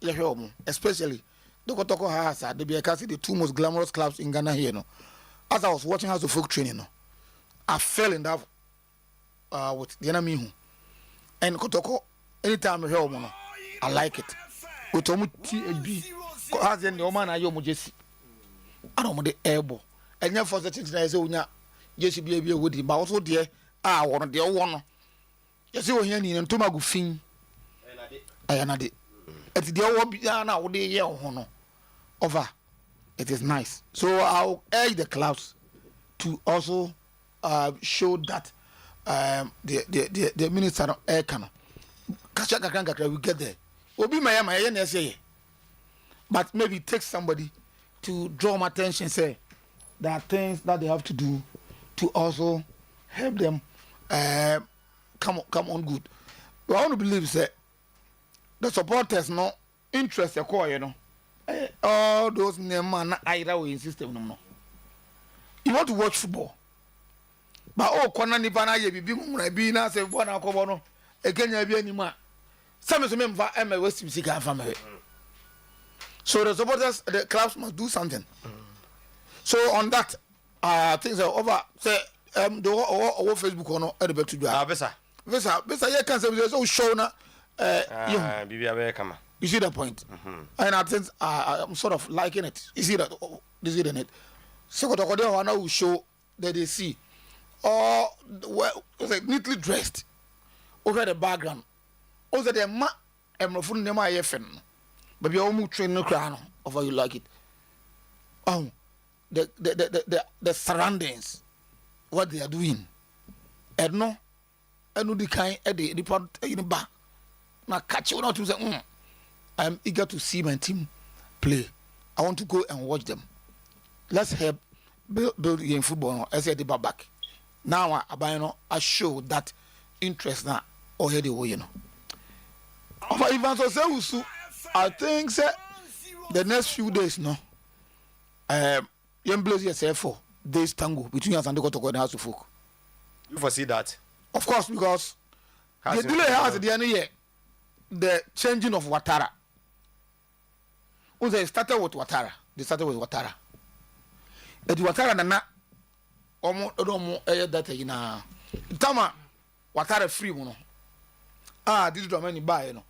Speaker 15: especially the Kotoko has the two most glamorous clubs in Ghana here. No, as I was watching House of Folk training, no, I fell in love with the enemy. And Kotoko, anytime I hear one, I like it. With THB, as in the Oman, I Jesse. I don't want the elbow. And your first attention is Jesse be with him, but also dear, one of the old one. You see, when you're in Tomago Fin, I am at it. It's the old now, the year over. It is nice. So I'll urge the clubs to also show that the minister of air cannon. Kachaka will get there. Will be my say, but maybe take somebody to draw my attention. Say there are things that they have to do to also help them come on good. But I want to believe that the supporters no interest the core, you know. All those names are not either way in system no. You want to watch football, but kwana ni bana ye bibi mumra bi na se bo na akobo no ekenya bi anima some member am West Musica family. So the supporters, the clubs must do something. So on that, things are over. Say the over Facebook or no edit to do. Visa you can say so show na you see the point. And I think I'm sort of liking it. You see that this is in it. So what I will show that they see or well neatly dressed over the background. Also the ma emrofun nema yefen. But you almost train no crown of how you like it. Oh, the surroundings, what they are doing. And no, the kind the report in the back. Now catch you not to say, I'm eager to see my team play. I want to go and watch them. Let's help build in football. I said the back. Now I show that interest now already you know. But even so, I think the next few days, no, young blows yourself for days tango between us and the Kotoko and House of Folk.
Speaker 2: You foresee that?
Speaker 15: Of course, because the delay has at the end of the year, the changing of Ouattara. They started with Ouattara. The Ouattara na omo that in Tama Ouattara free one. This is many buy no.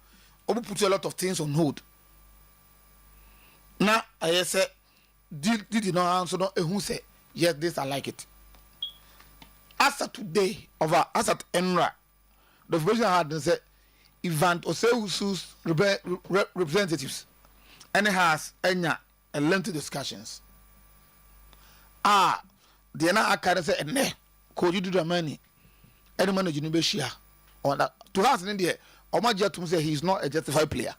Speaker 15: Obu put a lot of things on hold. Now I say did you not answer no who say yes this I like it. As at today as at Enra, the president had said event Oseusu's representatives and it has a lengthy discussions. The na akara say ene ko you do the money any man you be share on that to us in India Omajetum say he is not a justified player.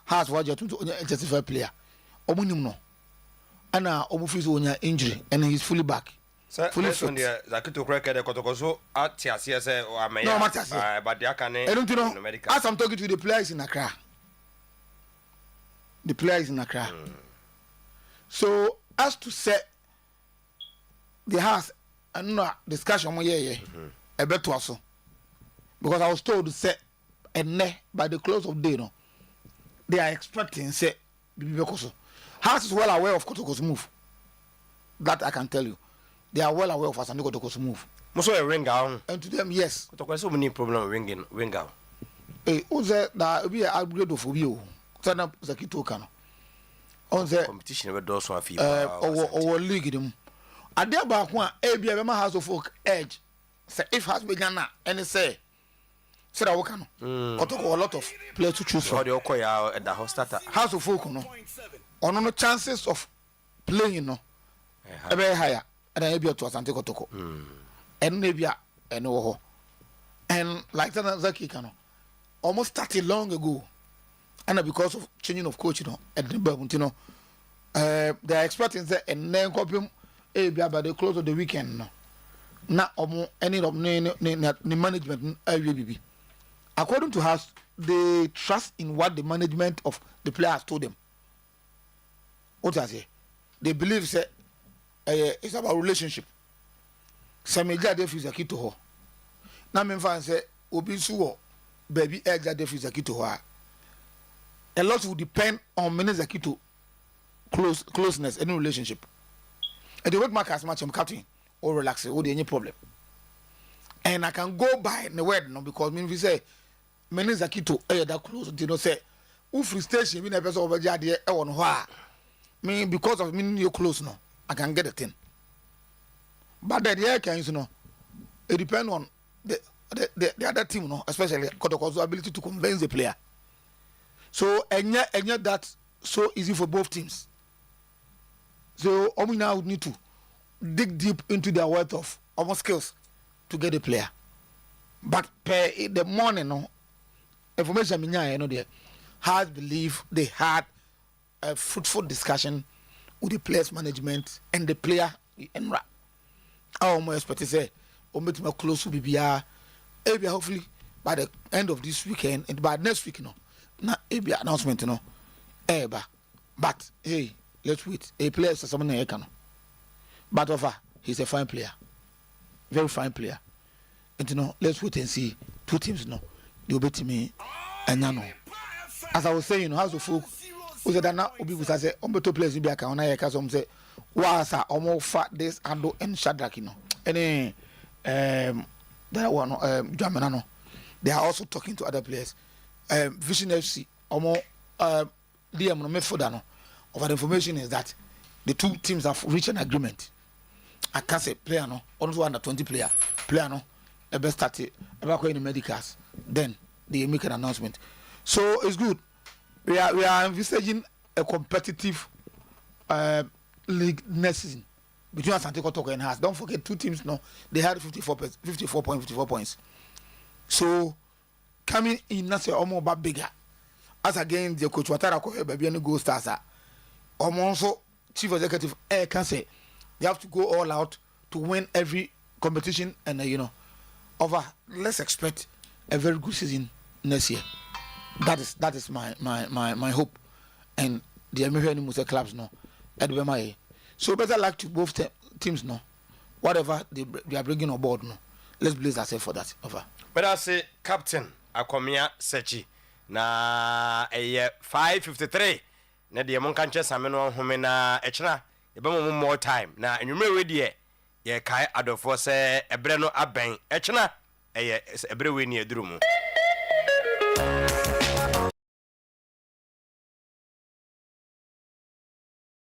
Speaker 15: Has Wajetum to a justified player. Omunim no. And Omufis onya injury and he's fully back. Fully fit.
Speaker 2: Zakito Cracker the Kotokoso at TSS or Amaya.
Speaker 15: No matters.
Speaker 2: But the Akane.
Speaker 15: I don't know. As I'm talking to the players in Accra. The players in Accra. So as to say the house and no discussion a bet to us. Because I was told to say, and by the close of day, no, they are expecting say, House is well aware of Kotoko's move. That I can tell you. They are well aware of us and Kotoko's move.
Speaker 2: Most of a ring down.
Speaker 15: And to them, yes.
Speaker 2: Kotoko so many problem ring out.
Speaker 15: Who's that? We are upgrade of you. Turn up Zakito Kano. On the
Speaker 2: competition with those who are
Speaker 15: or league them. I dare back one, ABM House of Folk edge. Say if has begun and say. Said I can. Kotoko a lot of players to choose from.
Speaker 2: At the host
Speaker 15: House of Folk, no. On no chances of playing, no. A very higher, and I be to Asante Kotoko. And maybe and no. And like that, Zaki Kano almost started long ago, and because of changing of coach, you know, at the Bermuda, you know, they are expecting that and then copy by the close of the weekend, no. Not any of the management ABB. According to us, they trust in what the management of the players told them. What I say? They believe say it's about relationship. Sameja de fuse kito ho. Na me fan say obi suwo baby eja de fuse kito ho. a lot will depend on Menezakito closeness, any relationship. And the work mark as much I'm captain or relax, or any problem. And I can go by the word no because if you say Menezakito that close, you know say who free station in a person over there on why. Me because of me you close no, I can get a thing. But the other can you know it depends on the other team, no, especially Kotoko's ability to convince the player. So and yet that's so easy for both teams. So we now need to dig deep into their wealth of almost skills to get a player. But the morning, no information you know there has believe they had a fruitful discussion with the players management and the player and I almost expect to say or close to BBR. Hopefully by the end of this weekend and by next week, no, not a announcement, you know. But hey, let's wait. A player is someone I can. But over, he's a fine player, very fine player. And you know, let's wait and see. Two teams, no, they'll bet me and Nano. As I was saying, you know, House of Folk, who said that now Obi was say, two players will be a can I can say, was a almost fat this and Shadrach, you know. And that one, Jamanano. They are also talking to other players. Vision FC, Liam Mefodano. Of our information is that the two teams have reached an agreement. I can't say player no, also under 20 player no, a best started about in the medicals. Then they make an announcement. So it's good. We are envisaging a competitive league next season between Asante Kotoko and Haas. Don't forget, two teams now, they had 54 points. So coming in, that's almost bigger. As again, the coach Watara baby and go stars are almost chief executive can say they have to go all out to win every competition, and you know, let's expect a very good season next year. That is my hope, and the American Musa clubs know at BMI. So better luck to both teams now. Whatever they are bringing on board now, let's blaze ourselves for that. Over.
Speaker 2: But I say, Captain Akomia Sechi na 5:53. Na the Monk Canches Ameno Homena Echna, a more time. Now, and you may read ye Kai Adolfo say a breno aben Echna, a brewy near Drumu.